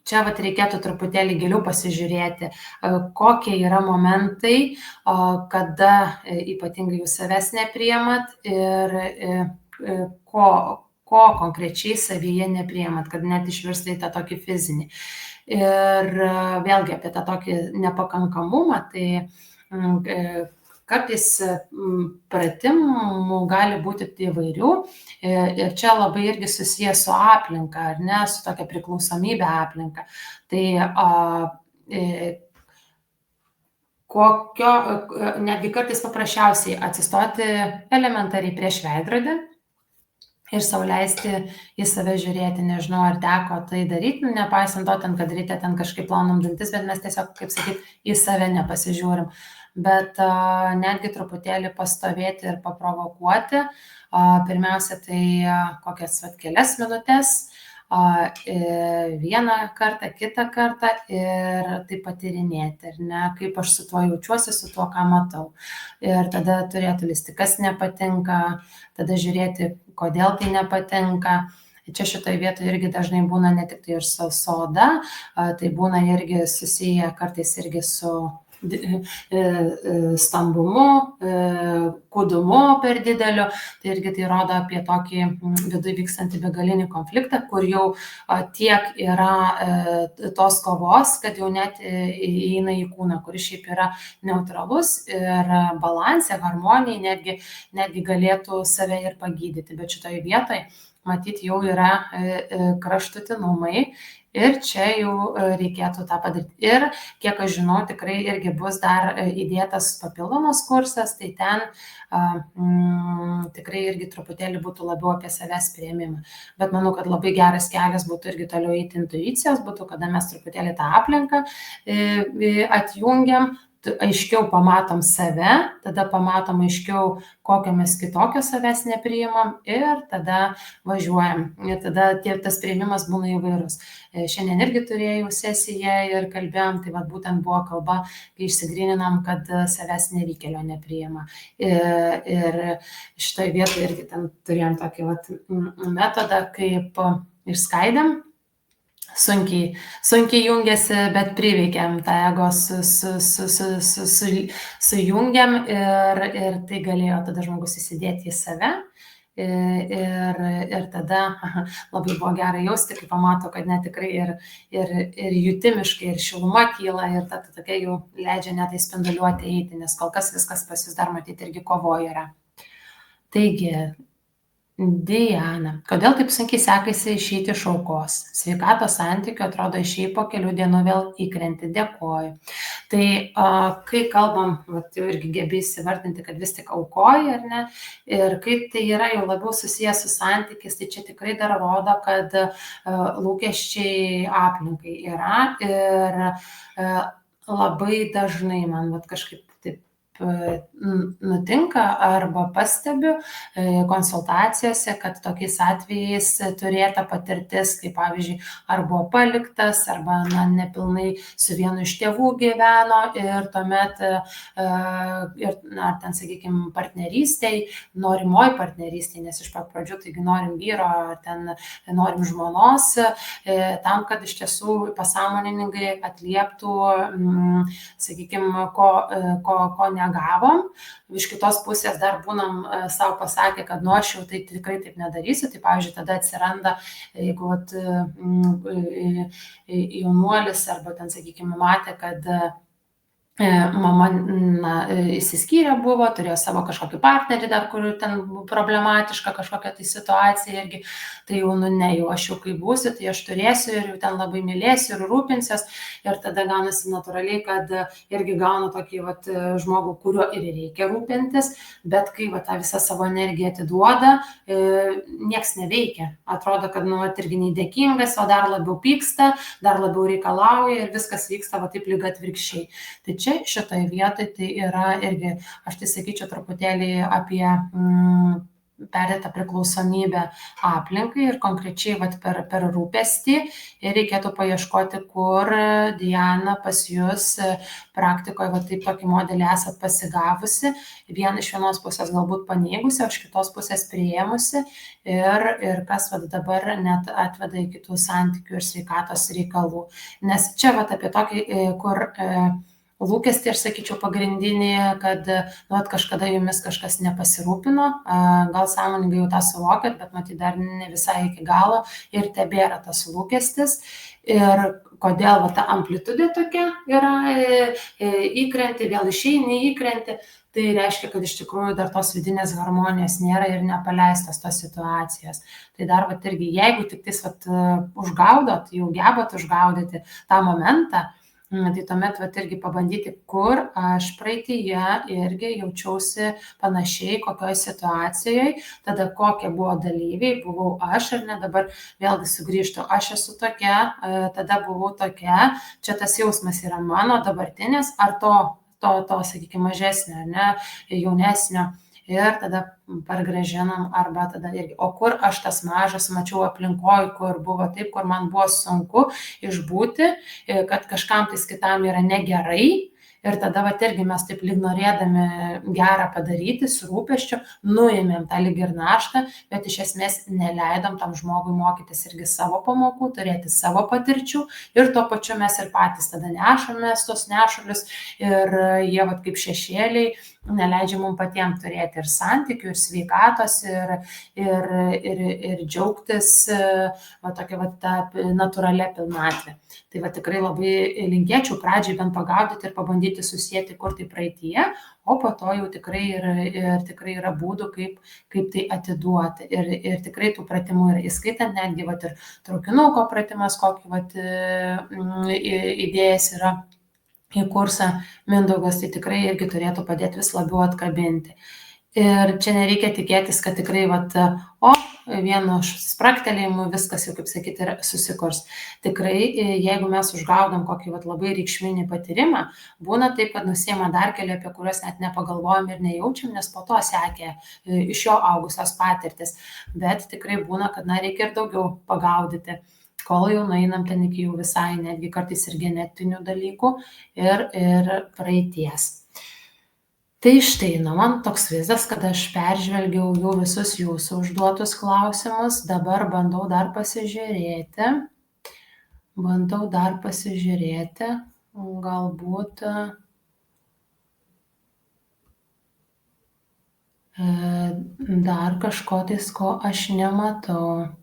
čia reikėtų truputėlį giliau pasižiūrėti, kokie yra momentai, kada ypatingai jūs savęs nepriimat ir ko konkrečiai savyje nepriimat, kad net išvirsta į tą tokį fizinį. Ir vėlgi apie tą tokį nepakankamumą, tai kartais pratimų gali būti įvairių ir čia labai irgi susijęs su aplinka, ar ne, su tokia priklausomybė aplinka. Tai netgi kartais paprasčiausiai atsistoti elementariai prieš veidrodį ir sau leisti į save žiūrėti, nežinau, ar teko tai daryti, nepaisant to, kad ryte kažkaip plaunam dantis, bet mes tiesiog, kaip sakyt, į save nepasižiūrim. Bet netgi truputėlį pastovėti ir paprovokuoti. Pirmiausia, tai kokias kelias minutės, vieną kartą, kitą kartą ir tai patyrinėti, ar ne, kaip aš su tuo jaučiuosi, su tuo, ką matau. Ir tada turėtų listi, kas nepatinka, tada žiūrėti, kodėl tai nepatinka. Čia šitoje vietoje irgi dažnai būna ne tik tai ir su oda, tai būna irgi susiję kartais irgi su stambumu, kūdumu per dideliu, tai irgi tai rodo apie tokį viduje vykstantį begalinį konfliktą, kur jau tiek yra tos kovos, kad jau net įeina į kūną, kuris šiaip yra neutralus ir balansė, harmonija, netgi galėtų save ir pagydyti, bet šitoje vietoje matyti jau yra kraštutinumai Ir čia jau reikėtų tą padaryti. Ir kiek aš žinau, tikrai irgi bus dar įdėtas papildomas kursas, tai ten tikrai irgi truputėlį būtų labiau apie savęs priėmimą. Bet manau, kad labai geras kelias būtų irgi toliau eiti intuicijos, būtų, kada mes truputėlį tą aplinką atjungiam, aiškiau pamatom save, tada pamatom aiškiau, kokio mes kitokio savęs nepriimam ir tada važiuojam. Ir tada tas priėmimas būna įvairus. Šiandien irgi turėjau sesiją ir kalbėjom, tai vat būtent buvo kalba, kai išsigryninam, kad savęs nevykėlio nepriima. Ir šitoj vietoj irgi ten turėjom tokį vat metodą, kaip išskaidėm. Sunkiai jungiasi, bet priveikėm tą ego sujungiam ir tai galėjo tada žmogus įsidėti į save ir tada labai buvo gera jausti, kai pamato, kad net tikrai ir jutimiškai, ir šiluma kyla, ir ta tokia jau leidžia net įspinduliuoti eiti, nes kol kas viskas pas jūs dar matyti irgi kovoje yra. Taigi, Diana, kodėl taip sunkiai sekasi išeiti iš aukos? Sveikatos santykių atrodo išėjai po kelių dienų vėl įkrenti, dėkoju. Tai kai kalbam, jau irgi gebi įsivardinti, kad vis tik aukoji, ar ne, ir kaip tai yra jau labiau susijęs su santykis, tai čia tikrai dar rodo, kad lūkesčiai aplinkai yra ir labai dažnai man kažkaip taip nutinka arba pastebiu konsultacijose, kad tokiais atvejais turėta patirtis, kaip pavyzdžiui, ar buvo paliktas, arba nepilnai su vienu iš tėvų gyveno ir tuomet, ar ten, sakykime, partnerystėj, norimoj partnerystėj, nes iš pat pradžių taigi norim vyro, ar ten norim žmonos, tam, kad iš tiesų pasąmoningai atlieptų, sakykime, ko negavom. Iš kitos pusės dar būnam savo pasakę, kad aš jau tai tikrai taip nedarysiu. Tai pavyzdžiui, tada atsiranda, jeigu jaunuolis arba ten, sakykime, matė, kad mama išsiskyrė buvo, turėjo savo kažkokį partnerį dar, kur ten problematiška kažkokia tai situacija irgi, tai jau, jau aš jau kaip būsiu, tai aš turėsiu ir jau ten labai mylėsiu ir rūpinsiuos ir tada gaunasi natūraliai, kad irgi gauna tokį žmogų, kuriuo ir reikia rūpintis, bet kai tą visą savo energiją atiduoda, nieks neveikia. Atrodo, kad irgi neįdėkingas, o dar labiau pyksta, dar labiau reikalauja ir viskas vyksta taip lyg atvirkščiai. Tai čia šitoje vietoje tai yra irgi, aš tai sakyčiau, truputėlį apie perėtą priklausomybę aplinkai ir konkrečiai per rūpestį ir reikėtų paieškoti, kur, Diana, pas jūs praktikoje taip tokį modelį esat pasigavusi, iš vienos pusės galbūt paneigusi, o iš kitos pusės priėmusi ir kas dabar net atveda į kitų santykių ir sveikatos reikalų. Nes čia apie tokį, kur lūkestį, aš sakyčiau, pagrindinį, kad kažkada jumis kažkas nepasirūpino, gal sąmoningai jau tą suvokėt, bet matyt dar ne visai iki galo ir tebėra tas lūkestis. Ir kodėl ta amplitudė tokia yra, įkrenti, vėl išeini, įkrenti, tai reiškia, kad iš tikrųjų dar tos vidinės harmonijos nėra ir nepaleistos tos situacijos. Tai dar irgi, jeigu tik tais užgaudot, jau gebat užgaudyti tą momentą, tai tuomet irgi pabandyti, kur aš praeityje irgi jaučiausi panašiai, kokioje situacijoje, tada kokie buvo dalyviai, buvau aš ir ne dabar vėlgi sugrįžtu, aš esu tokia, tada buvau tokia, čia tas jausmas yra mano dabartinis, ar to sakykime, mažesnio, ne, jaunesnio. Ir tada pargrąžinam arba tada irgi, o kur aš tas mažas mačiau aplinkoj, kur buvo taip, kur man buvo sunku išbūti, kad kažkam tais kitam yra negerai. Ir tada irgi mes taip lyg norėdami gerą padaryti, su rūpesčiu, nuėmėm tą lyg ir naštą, bet iš esmės neleidom tam žmogui mokytis irgi savo pamokų, turėti savo patirčių ir tuo pačiu mes ir patys tada nešamės tos nešulius ir jie kaip šešėliai neleidžia mums patiems turėti ir santykių, ir sveikatos, ir džiaugtis tokia ta natūralia pilnatvė. Tai tikrai labai linkėčiau pradžiai bent pagaudyti ir pabandyti bandyti susieti, kur tai praeityje, o po to jau tikrai yra būdų, kaip tai atiduoti. Ir tikrai tų pratimų yra, įskaitant netgi vat, ir traukinuko pratimas, kokį vat, idėjas yra į kursą Mindaugas, tai tikrai irgi turėtų padėti vis labiau atkabinti. Ir čia nereikia tikėtis, kad tikrai vat, vienu spraktelėjimu viskas jau, kaip sakyti, susikurs. Tikrai, jeigu mes užgaudom kokį vat, labai reikšminį patyrimą, būna taip, kad nusiima dar keli, apie kuriuos net nepagalvojam ir nejaučiam, nes po to sekė iš jo augusios patirtis. Bet tikrai būna, kad reikia ir daugiau pagaudyti, kol jau nueinam ten iki jų visai, netgi kartais ir genetinių dalykų ir praeities. Tai štai, man toks vaizdas, kad aš peržvelgiau jau visus jūsų užduotus klausimus, dabar bandau dar pasižiūrėti, galbūt dar kažko tais, ko aš nematau.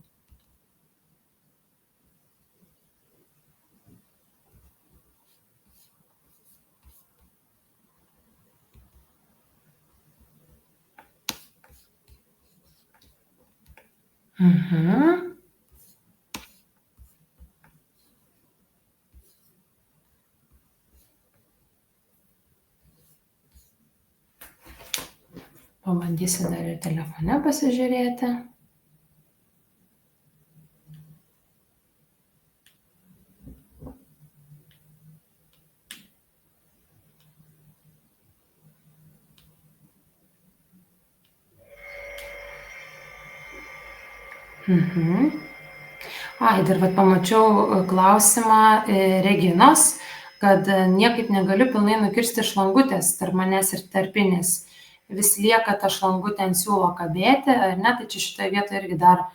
Pabandysiu dar ir telefone pasižiūrėti. Dar vat pamačiau klausimą Reginos, kad niekaip negaliu pilnai nukirsti šlangutės tarp manęs ir tarpinės. Vis lieka ta šlangutė ant siūlo kabėti, ar ne? Tai čia šitoje vietoje irgi dar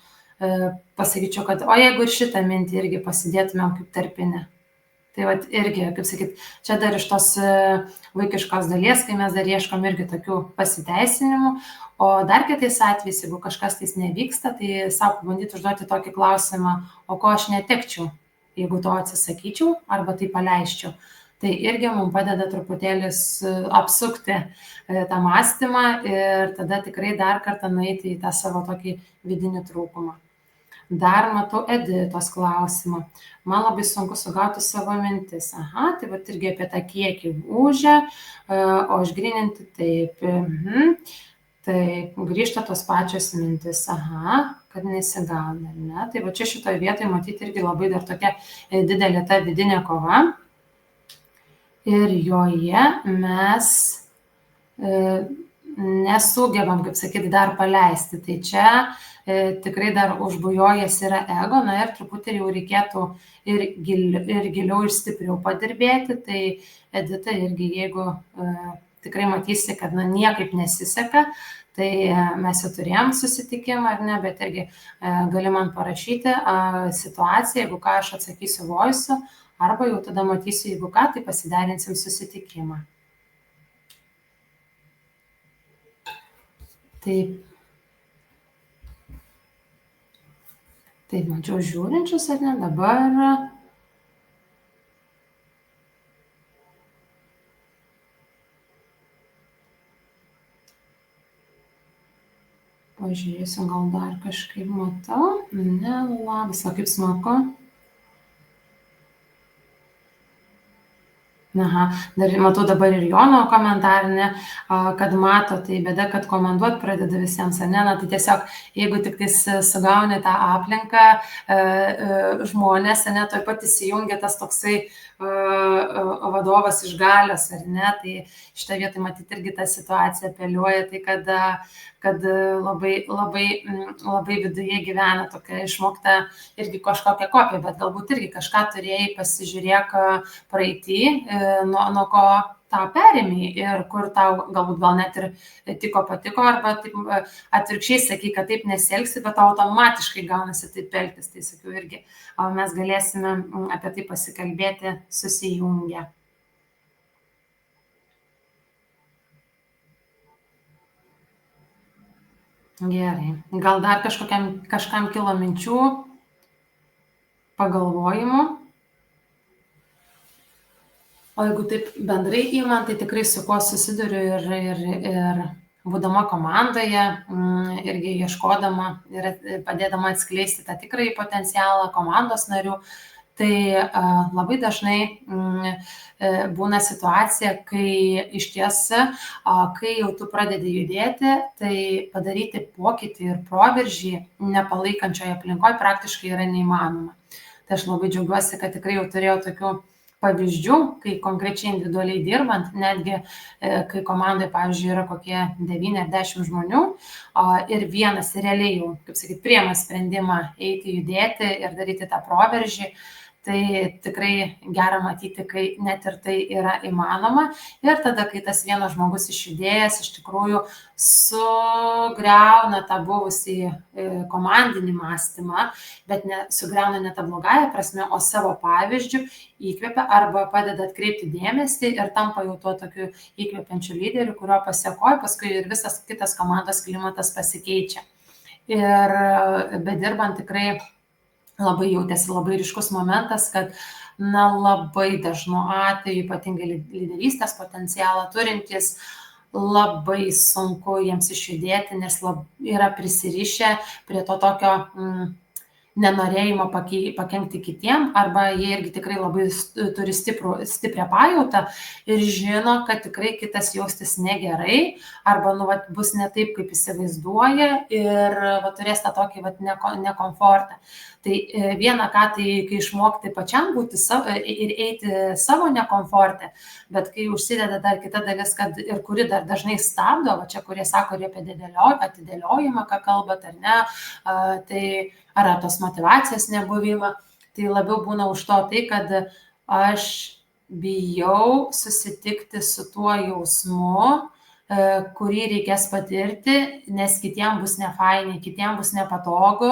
pasakyčiau, kad jeigu ir šitą mintį irgi pasidėtumėm kaip tarpinę. Tai vat irgi, kaip sakyt, čia dar iš tos vaikiškos dalies, kai mes dar ieškom irgi tokių pasiteisinimų, o dar kitais atvejais, jeigu kažkas tais nevyksta, tai savo pabandyti užduoti tokį klausimą, o ko aš netekčiau, jeigu to atsisakyčiau arba tai paleisčiau. Tai irgi mums padeda truputėlį apsukti tą mąstymą ir tada tikrai dar kartą nueiti į tą savo tokį vidinį trūkumą. Dar matau Editos klausimą. Man labai sunku sugauti savo mintis. Tai vat irgi apie tą kiekį ūžia, o išgryninti taip. Taip, grįžta tos pačios mintis. Kad nesigauna, ne? Tai va čia šitoje vietoje matyti irgi labai dar tokia didelė ta vidinė kova. Ir joje mes nesugebam, kaip sakyti, dar paleisti. Tai čia tikrai dar užbujojęs yra ego, ir truputį jau reikėtų ir giliau ir stipriau padirbėti. Tai Edita irgi, jeigu tikrai matysi, kad niekaip nesiseka, tai mes jau turėjom susitikimą, ar ne, bet irgi gali man parašyti situaciją, jeigu ką aš atsakysiu voice, arba jau tada matysiu, jeigu ką, tai pasiderinsim susitikimą. Taip, mačiau žiūrinčius, ar ne, dabar. Pažiūrėsiu, gal dar kažkaip matau. Ne, labas, kaip smagu. Dar matau dabar ir Jono komentarinę, kad mato, tai bėda, kad komanduot pradeda visiems, ar ne? Tai tiesiog, jeigu tik tais sugauni tą aplinką, žmonės, ar ne, toj pat įsijungia tas toksai vadovas iš galios, ar ne? Tai šitą vietą matyti irgi tą situaciją apeliuoja, tai kad labai viduje gyvena tokia išmokta irgi kažkokia kopija, bet galbūt irgi kažką turėjai, pasižiūrėk praeitį, nuo ko tą perėmė ir kur tau galbūt gal net ir patiko, arba taip atvirkščiai sakai, kad taip nesielgsi, bet automatiškai gaunasi taip elgtis. Tai sakiau irgi, mes galėsime apie tai pasikalbėti susijungę. Gerai. Gal dar kažkam kilo minčių, pagalvojimų? O jeigu taip bendrai imant, tai tikrai su kuo susiduriu ir būdama komandoje, irgi ieškodama ir padėdama atskleisti tą tikrąjį potencialą komandos narių, tai labai dažnai būna situacija, kai iš tiesa, kai jau tu pradedi judėti, tai padaryti pokytį ir proveržį nepalaikančioje aplinkoje praktiškai yra neįmanoma. Tai aš labai džiaugiuosi, kad tikrai jau turėjau tokių pavyzdžių, kai konkrečiai individualiai dirbant, netgi kai komandoje, pavyzdžiui, yra kokie 9 ar 10 žmonių ir vienas realiai jau, kaip sakyt, priema sprendimą eiti, judėti ir daryti tą proveržį, tai tikrai gera matyti, kai net ir tai yra įmanoma. Ir tada, kai tas vienas žmogus išjudėjęs iš tikrųjų sugriauna tą buvusį komandinį mąstymą, bet sugriauna ne tą blogąją prasme, o savo pavyzdžių įkvepia arba padeda atkreipti dėmesį ir tampa jau tuo tokiu įkvepiančiu lyderiu, kurio pasiekoja paskui ir visas kitas komandos klimatas pasikeičia. Ir bedirbant tikrai labai jautėsi labai ryškus momentas, kad labai dažnu atveju, ypatingai lyderystės potencialą turintys, labai sunku jiems išjudėti, nes yra prisirišę prie to tokio nenorėjimo pakenkti kitiem, arba jie irgi tikrai labai turi stiprią pajautą ir žino, kad tikrai kitas jaustis negerai, arba bus ne taip, kaip įsivaizduoja ir turės tą tokį nekomfortą. Tai viena, tai kai išmokti pačiam būti ir eiti savo nekomforte, bet kai užsideda dar kita dalis, kad ir kuri dar dažnai stabdo, čia kurie sako ir apie atidėliojimą, ką kalbat ar ne, tai ar tos motyvacijos nebuvimą, tai labiau būna už to tai, kad aš bijau susitikti su tuo jausmu, kurį reikės patirti, nes kitiem bus nefainiai, kitiem bus nepatogu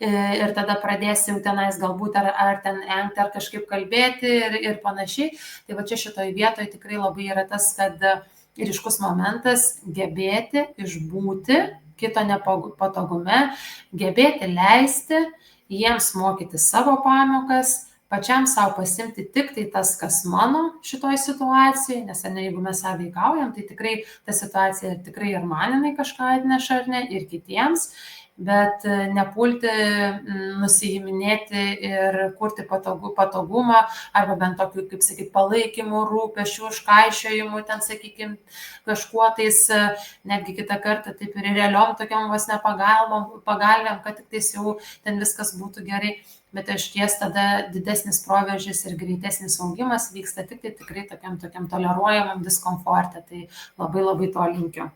ir tada pradės jau tenais galbūt ar ten engti, ar kažkaip kalbėti ir panašiai. Tai va čia šitoj vietoje tikrai labai yra tas, kad ryškus momentas gebėti išbūti kito nepatogume, gebėti leisti jiems mokyti savo pamokas, pačiam savo pasimti tik tai tas, kas mano šitoj situacijai, nes jeigu mes sąveikaujam, tai tikrai ta situacija tikrai ir man jinai kažką atneša ar ne, ir kitiems, bet nepulti nusiiminėti ir kurti patogumą, arba bent tokių, kaip sakyt, palaikymų, rūpesčių, užkaišiojimų, ten, sakykime, kažkuo tais, netgi kitą kartą, taip ir realiom tokiam vos nepagalbėm, kad tik tais jau ten viskas būtų gerai. Bet iš ties tada didesnis proveržis ir greitesnis augimas vyksta tik tai tikrai tokiam toleruojamam diskomforte. Tai labai labai to linkiu.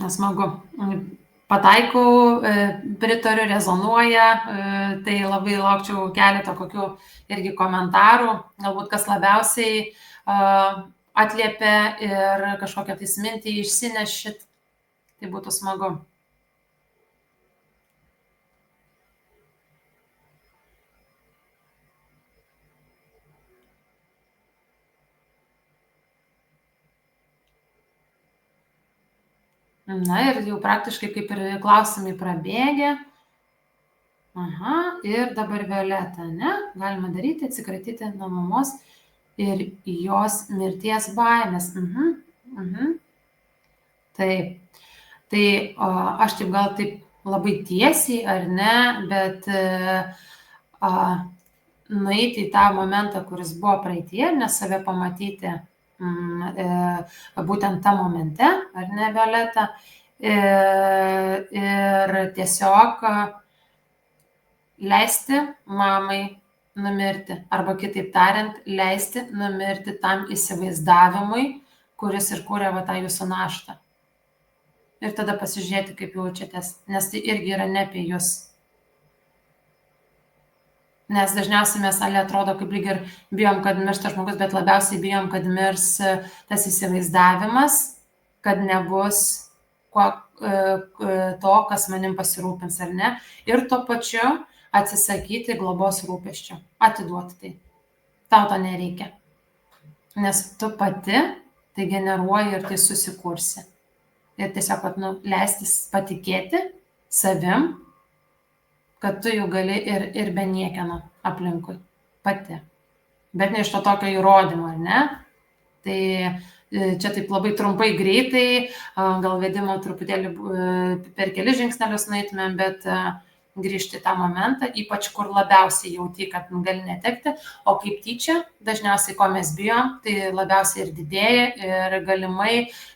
Smagu. Pataikau, pritariu, rezonuoja, tai labai laukčiau keletą kokių irgi komentarų, galbūt kas labiausiai atliepia ir kažkokią tais mintį išsinešit, tai būtų smagu. Na ir jau praktiškai kaip ir klausimai prabėgę. Aha, ir dabar Violeta, ne? Galima daryti, atsikratyti nuo mamos ir jos mirties baimės. Taip. Tai aš taip gal taip labai tiesiai, ar ne, bet nueiti į tą momentą, kuris buvo praeitie, nes save pamatyti būtent tą momente, ar ne, Violeta, ir tiesiog leisti mamai numirti, arba kitaip tariant, leisti numirti tam įsivaizdavimui, kuris ir kūrė tą jūsų naštą. Ir tada pasižiūrėti, kaip jaučiatės, nes tai irgi yra ne apie jūs. Nes dažniausiai mes atrodo, kaip lyg ir bijom, kad miršta žmogus, bet labiausiai bijom, kad mirs tas įsivaizdavimas, kad nebus to, kas manim pasirūpins, ar ne. Ir tuo pačiu atsisakyti globos rūpesčio, atiduoti tai. Tau to nereikia. Nes tu pati tai generuoji ir tai susikursi. Ir tiesiog leistis patikėti savim, kad tu jau gali ir be niekieno aplinkui pati. Bet ne iš to tokio įrodymo, ar ne? Tai čia taip labai trumpai, greitai, gal vedimo truputėlį per kelias žingsnelius nueitumėm, bet grįžti į tą momentą, ypač kur labiausiai jauti, kad gali netekti, o kaip tyčia, dažniausiai ko mes bijom, tai labiausiai ir didėja ir galimai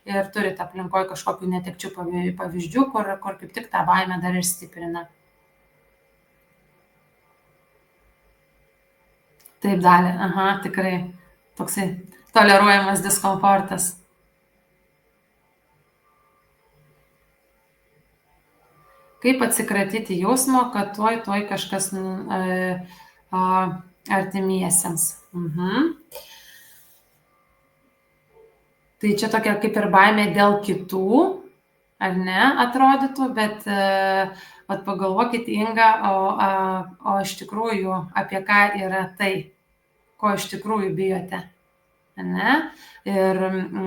ir turit aplinkoje kažkokių netekčių pavyzdžių, kur kaip tik tą baimę dar ir stiprina. Taip, dalį, aha, tikrai, toksai toleruojamas diskomfortas. Kaip atsikratyti jausmo, kad tuoj kažkas artimiesiems. Tai čia tokia kaip ir baimė dėl kitų, ar ne, atrodytų, bet pagalvokit, Inga, o iš tikrųjų apie ką yra tai, ko iš tikrųjų bijote, ne? Ir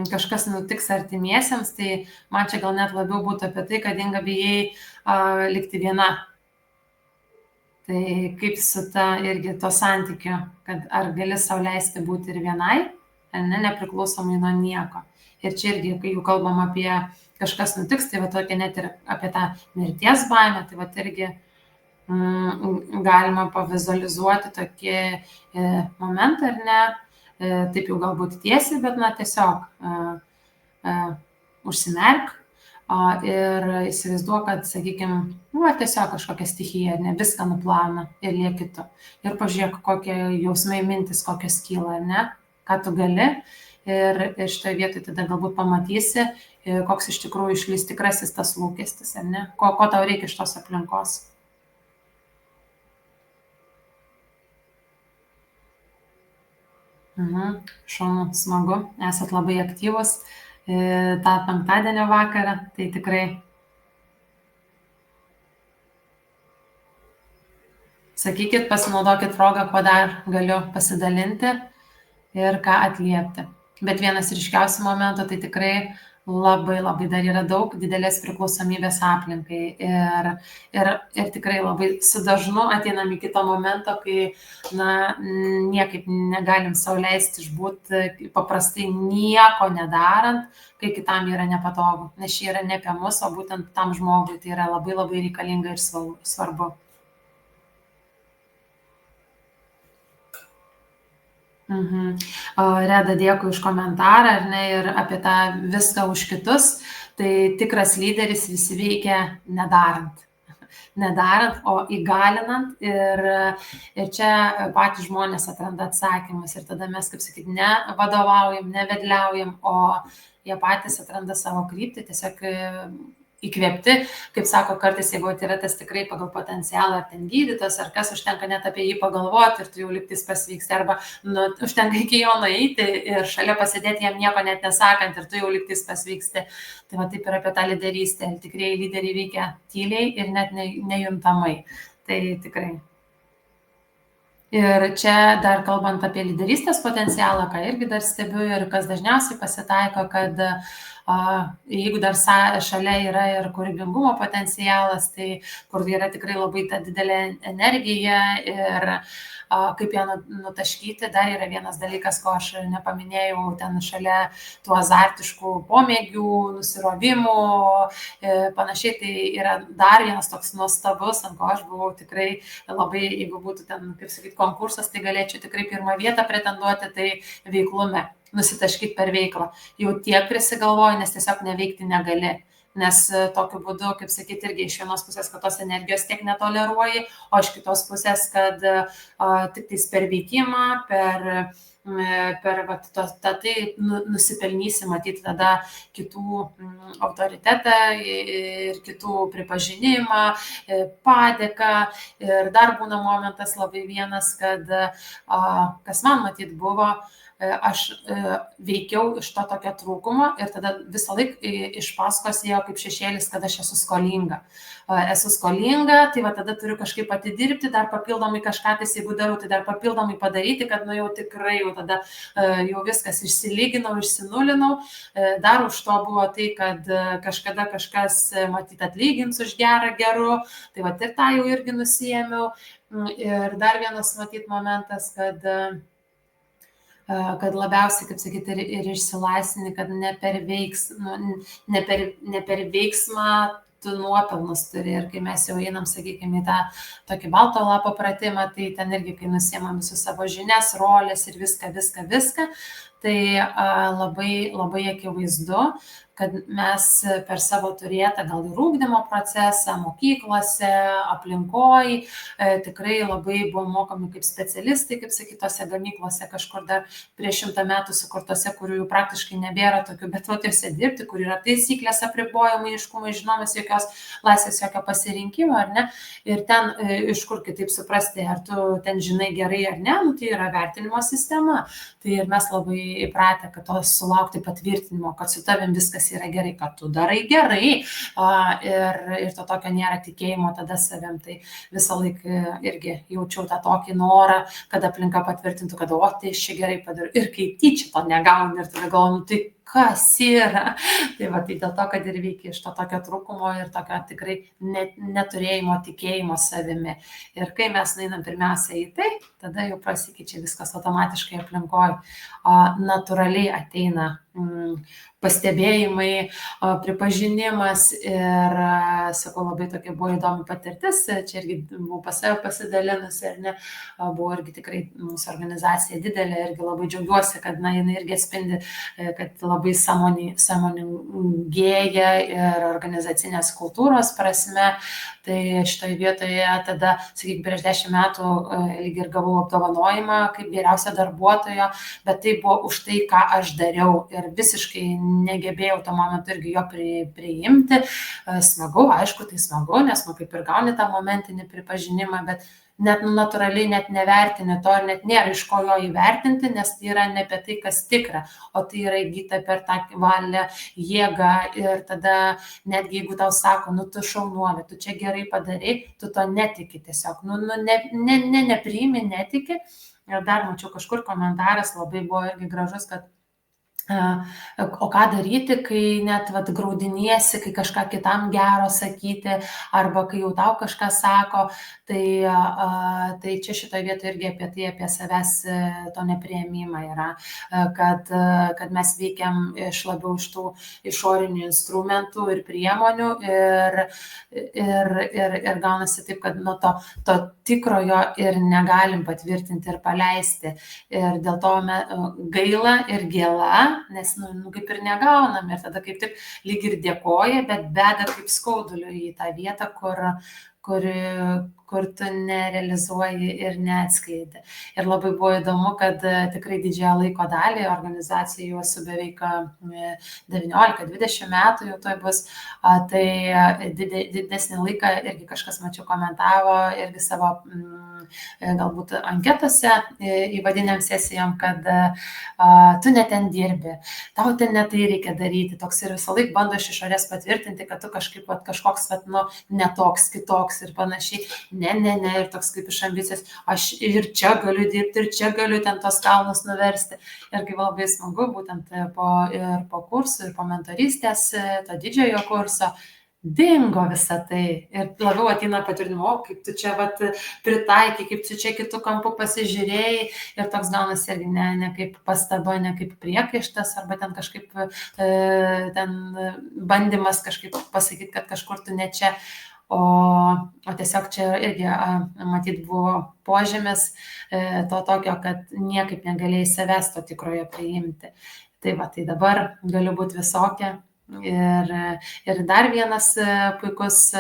kažkas nutiks artimiesiems, tai man čia gal net labiau būtų apie tai, kad, Inga, bijai likti viena. Tai kaip su ta irgi to santykiu, kad ar gali sau leisti būti ir vienai, ar ne, nepriklausomai nuo nieko. Ir čia irgi, kai jau kalbam apie kažkas nutiks, tai va tokia net ir apie tą mirties baimę, tai va irgi galima pavizualizuoti tokį momentą, ar ne, taip jau galbūt tiesiai, bet na tiesiog užsimerk ir įsivaizduok, kad, sakykime, tiesiog kažkokia stichija, ne viską nuplauna ir lieki tu. Ir pažiūrėk, kokie jausmai, mintis, kokios kyla, ne, ką tu gali. Ir šitoje vietoje tada galbūt pamatysi, koks iš tikrųjų išlys tikrasis tas lūkestis, ar ne, ko tau reikia iš tos aplinkos. Šaunu, smagu, esat labai aktyvus tą penktadienio vakarą, tai tikrai sakykit, pasinaudokit progą, kuo dar galiu pasidalinti ir ką atliepti. Bet vienas ryškiausių momentų, tai tikrai labai dar yra daug didelės priklausomybės aplinkai ir tikrai labai su dažnu ateinam iki to momento, kai niekaip negalim sau leisti išbūti paprastai nieko nedarant, kai kitam yra nepatogu, nes čia yra ne apie mus, o būtent tam žmogui tai yra labai reikalinga ir svarbu. Reda, dėkui už komentarą, ar ne, ir apie tą viską už kitus. Tai tikras lyderis visi veikia nedarant, o įgalinant ir čia patys žmonės atranda atsakymus ir tada mes, kaip sakyti, ne vadovaujam, ne vedliaujam, o jie patys atranda savo kryptį, tiesiog įkvėpti, kaip sako, kartais, jeigu yra tas tikrai pagal potencialą, ar ten gydytas, ar kas, užtenka net apie jį pagalvoti ir tu jau lygtais pasveiksti, arba užtenka iki jo nueiti ir šalia pasėdėti jam nieko net nesakant ir tu jau lygtais pasveiksti. Tai va taip ir apie tą lyderystę. Tikrieji lyderiai veikia tyliai ir net nejuntamai. Tai tikrai. Ir čia dar kalbant apie lyderystės potencialą, ką irgi dar stebiu ir kas dažniausiai pasitaiko, kad jeigu dar šalia yra ir kūrybingumo potencialas, tai kur yra tikrai labai ta didelė energija ir kaip ją nutaškyti, dar yra vienas dalykas, ko aš nepaminėjau, ten šalia tų azartiškų pomėgių, nusirovimų, panašiai, tai yra dar vienas toks nuostabus, ant ko aš buvau tikrai labai, jeigu būtų ten, kaip sakyti, konkursas, tai galėčiau tikrai pirmą vietą pretenduoti, tai veiklume. Nusitaškyti per veiklą. Jau tiek prisigalvoju, nes tiesiog neveikti negali. Nes tokiu būdu, kaip sakyti, irgi iš vienos pusės, kad tos energijos tiek netoleruoji, o iš kitos pusės, kad tik tais per veikimą, per tai nusipelnysi matyti tada kitų autoritetą ir kitų pripažinimą, padėką. Ir dar būna momentas labai vienas, kad kas man matyt buvo, aš veikiau iš to tokio trūkumo ir tada visą laiką iš paskos ėjo kaip šešėlis, kad aš esu skolinga. esu skolinga, tai va tada turiu kažkaip atidirbti, dar papildomai kažką, tai jeigu darau, tai dar papildomai padaryti, kad nu jau tikrai jau tada jau viskas išsilyginau, išsinulinau. Dar už to buvo tai, kad kažkada kažkas matyt atlygins už gerą geru, tai va ir tą jau irgi nusiėmiau. Ir dar vienas matyt momentas, kad labiausiai, kaip sakyti, ir išsilaisvini, kad ne per veiksmą tu nuopelnus turi. Ir kai mes jau einam, sakykime, į tą tokį balto lapo pratimą, tai ten irgi, kai nusiemam visus savo žinias, rolės ir viską, tai labai, labai akivaizdu, kad mes per savo turėtą gal ir ugdymo procesą, mokyklose, aplinkoj, tikrai labai buvom mokomi kaip specialistai, kaip sakytose gamyklose, kažkur dar prieš 100 metų sukurtose, kurių jau praktiškai nebėra tokių, bet juose dirbti, kur yra taisyklės, apribojimai, aiškumai, žinomas, jokios laisvės, jokio pasirinkimo, ar ne? Ir ten, iš kur kitaip suprasti, ar tu ten žinai gerai ar ne, nu, tai yra vertinimo sistema. Tai ir mes labai įpratę, kad to sulaukti patvirtinimo, kad su tavim viskas yra gerai, kad tu darai gerai, ir to tokio nėra tikėjimo tada savim. Tai visą laiką irgi jaučiau tą tokį norą, kad aplinka patvirtintų, kad o, tai aš čia gerai padariau. Ir kai tyčia to negauni ir tada galvoju, tai kas yra. Tai va, tai dėl to, kad ir veikia iš to tokio trūkumo ir tokio tikrai neturėjimo tikėjimo savimi. Ir kai mes einam pirmiausia į tai, tada jau pasikeičia viskas automatiškai aplinkoje. Natūraliai ateina pastebėjimai, pripažinimas ir, sakau, labai tokia buvo įdomi patirtis, čia irgi buvau pas save pasidalinus ir ne, buvo irgi tikrai mūsų organizacija didelė, irgi labai džiaugiuosi, kad jinai irgi atspindi, kad labai sąmoningėja ir organizacinės kultūros prasme. Tai šitoje vietoje tada, sakykime, prieš 10 metų lyg ir gavau apdovanojimą kaip geriausia darbuotojo, bet tai buvo už tai, ką aš dariau ir visiškai negebėjau tuo momentu irgi jo priimti. Smagu, aišku, tai smagu, nes kaip ir gauni tą momentinį pripažinimą, bet net natūraliai net nevertini to ir net nėra iš ko jo įvertinti, nes tai yra ne apie tai, kas tikra, o tai yra įgyta per tą valią, jėgą ir tada netgi jeigu tau sako, nu tu šaunuolė, tu čia gerai padarai, tu to netiki tiesiog, nepriimi, netiki. Ir dar mačiau kažkur komentaras labai buvo irgi gražus, kad o ką daryti, kai net graudiniesi, kai kažką kitam gero sakyti, arba kai jau tau kažką sako, tai čia šitoje vietoje irgi apie tai, apie savęs to nepriėmimą yra, kad mes veikiam labiau iš tų išorinių instrumentų ir priemonių ir gaunasi taip, kad nuo to tikrojo ir negalim patvirtinti ir paleisti. Ir dėl to gaila ir gėla, nes kaip ir negaunam ir tada kaip tik lyg ir dėkoja, bet beda kaip skauduliu į tą vietą, kur tu nerealizuoji ir neatskleidi. Ir labai buvo įdomu, kad tikrai didžiąją laiko dalį organizacijų esu beveik 19-20 metų jau toj bus, tai didesnį laiką irgi kažkas mačiau komentavo irgi savo galbūt anketose įvadiniam sesijom, kad tu ne ten dirbi, tau ten ne tai reikia daryti, toks ir visą laiką bando iš išorės patvirtinti, kad tu kažkoks netoks, kitoks ir panašiai. Ne, ir toks kaip iš ambicijos, aš ir čia galiu dirbti, ir čia galiu ten tos kalnus nuversti. Ir kaip labai smagu, būtent po kursų, ir po mentorystės, to didžiojo kurso, dingo visą tai. Ir labiau ateina patvirtinimo, kaip tu čia pritaikai, kaip tu čia kitų kampų pasižiūrėjai. Ir toks gaunasi irgi ne kaip pastaba, ne kaip priekaištas, arba ten kažkaip ten bandymas kažkaip pasakyti, kad kažkur tu ne čia. O tiesiog čia irgi, matyt, buvo požymis to tokio, kad niekaip negalėjai savęs to tikrojo priimti. Tai tai dabar galiu būti visokia. Ir dar vienas puikus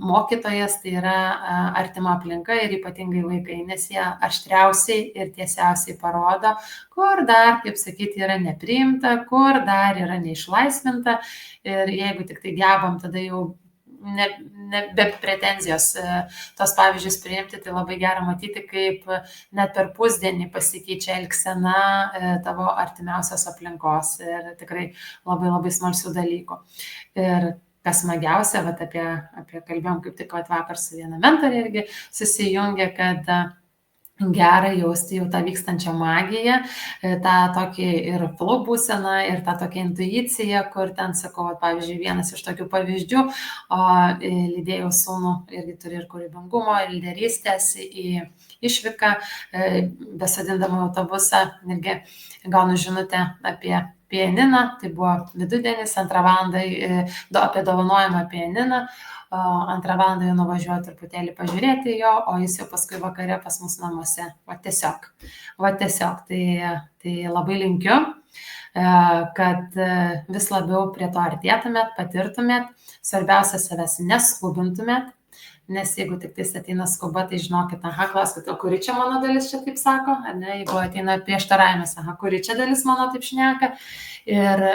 mokytojas, tai yra artima aplinka ir ypatingai vaikai, nes jie aštriausiai ir tiesiausiai parodo, kur dar, kaip sakyti, yra nepriimta, kur dar yra neišlaisvinta. Ir jeigu tik tai gebam, tada jau ne be pretenzijos tos pavyzdžius priimti, tai labai gera matyti, kaip net per pusdienį pasikeičia elgsena tavo artimiausios aplinkos ir tikrai labai labai smalsių dalykų. Ir kas smagiausia, vat apie kalbėjom kaip tik vat vakar su viena mentorė irgi susijungė, kad gera jausti jau tą vykstančią magiją, tą tokį ir flow būseną, ir tą tokią intuiciją, kur ten sakau, vat, pavyzdžiui, vienas iš tokių pavyzdžių, lydėjau sūnų, irgi turi ir kūrybingumo, ir lyderystės į išvyką, besodindama autobusą, irgi gaunu žinutę apie pianiną, tai buvo vidudienis, 2 valandą apie dovanojimą pianiną, 2 valandą jau nuvažiuoju truputėlį pažiūrėti jo, o jis jau paskui vakare pas mus namuose. Va tiesiog. Tai labai linkiu, kad vis labiau prie to artėtumėt, patirtumėt. Svarbiausia, savęs neskubintumėt, nes jeigu tik tais ateina skuba, tai žinokit, klauskit, o kuri čia mano dalis čia taip sako, ar ne, jeigu ateina prieštaravimas, kuri čia dalis mano taip šneka, ir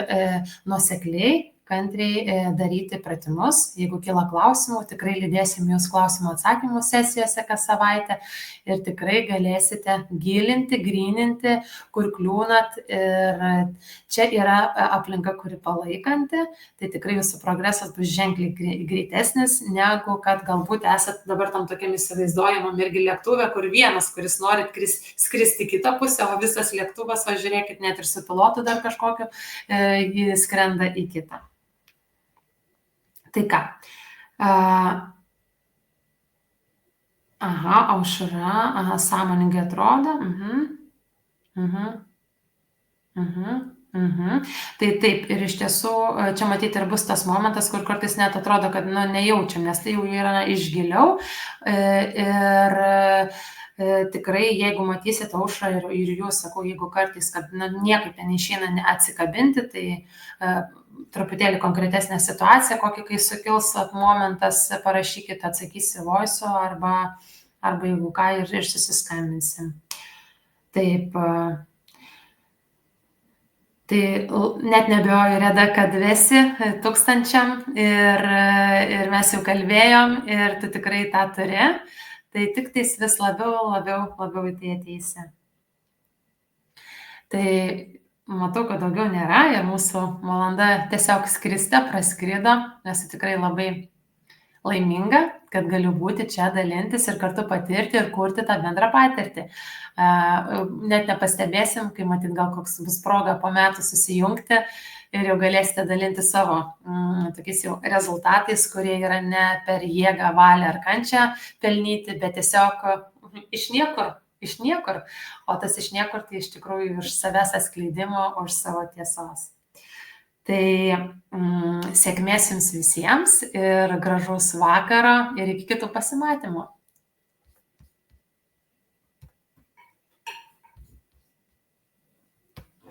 nuosekliai, kantriai daryti pratimus. Jeigu kyla klausimų, tikrai lydėsim jūs klausimų atsakymų sesijose kas savaitę ir tikrai galėsite gilinti, gryninti, kur kliūnat. Ir čia yra aplinka, kuri palaikanti, tai tikrai jūsų progresas bus ženkliai greitesnis, negu kad galbūt esat dabar tam tokiam įsivaizduojamam irgi lėktuvė, kur vienas, kuris norit skristi kitą pusę, o visas lėktuvas, va žiūrėkit, net ir su pilotu dar kažkokiu, jis skrenda į kitą. Tai ką? Aušra, sąmoningai atrodo. Tai taip, ir iš tiesų, čia matyti ir bus tas momentas, kur kartais net atrodo, kad nejaučiam, nes tai jau yra iš giliau. Ir tikrai, jeigu matysit Aušrą ir jūs, sakau, jeigu kartais, kad niekaip neišeina atsikabinti, tai truputėlį konkretesnė situacija, kokį kai sukils momentas, parašykit, atsakysi voice arba jeigu ką ir susiskambinsim. Taip, tai net nebejoju, Reda, kad vesi 1000 ir mes jau kalbėjom ir tu tikrai tą turi, tai tik tais vis labiau į tai ateisi. Tai matau, kad daugiau nėra ir mūsų valanda tiesiog skriste praskrido, esu tikrai labai laiminga, kad galiu būti čia, dalintis ir kartu patirti ir kurti tą bendrą patirtį. Net nepastebėsim, kai matyt gal koks bus proga po metų susijungti ir jau galėsite dalinti savo tokiais jau rezultatais, kurie yra ne per jėgą, valią ar kančią pelnyti, bet tiesiog iš niekur, o tas iš niekur tai iš tikrųjų iš savęs atskleidimo, už savo tiesos. Tai sėkmės jums visiems ir gražaus vakaro ir iki kitų pasimatymų.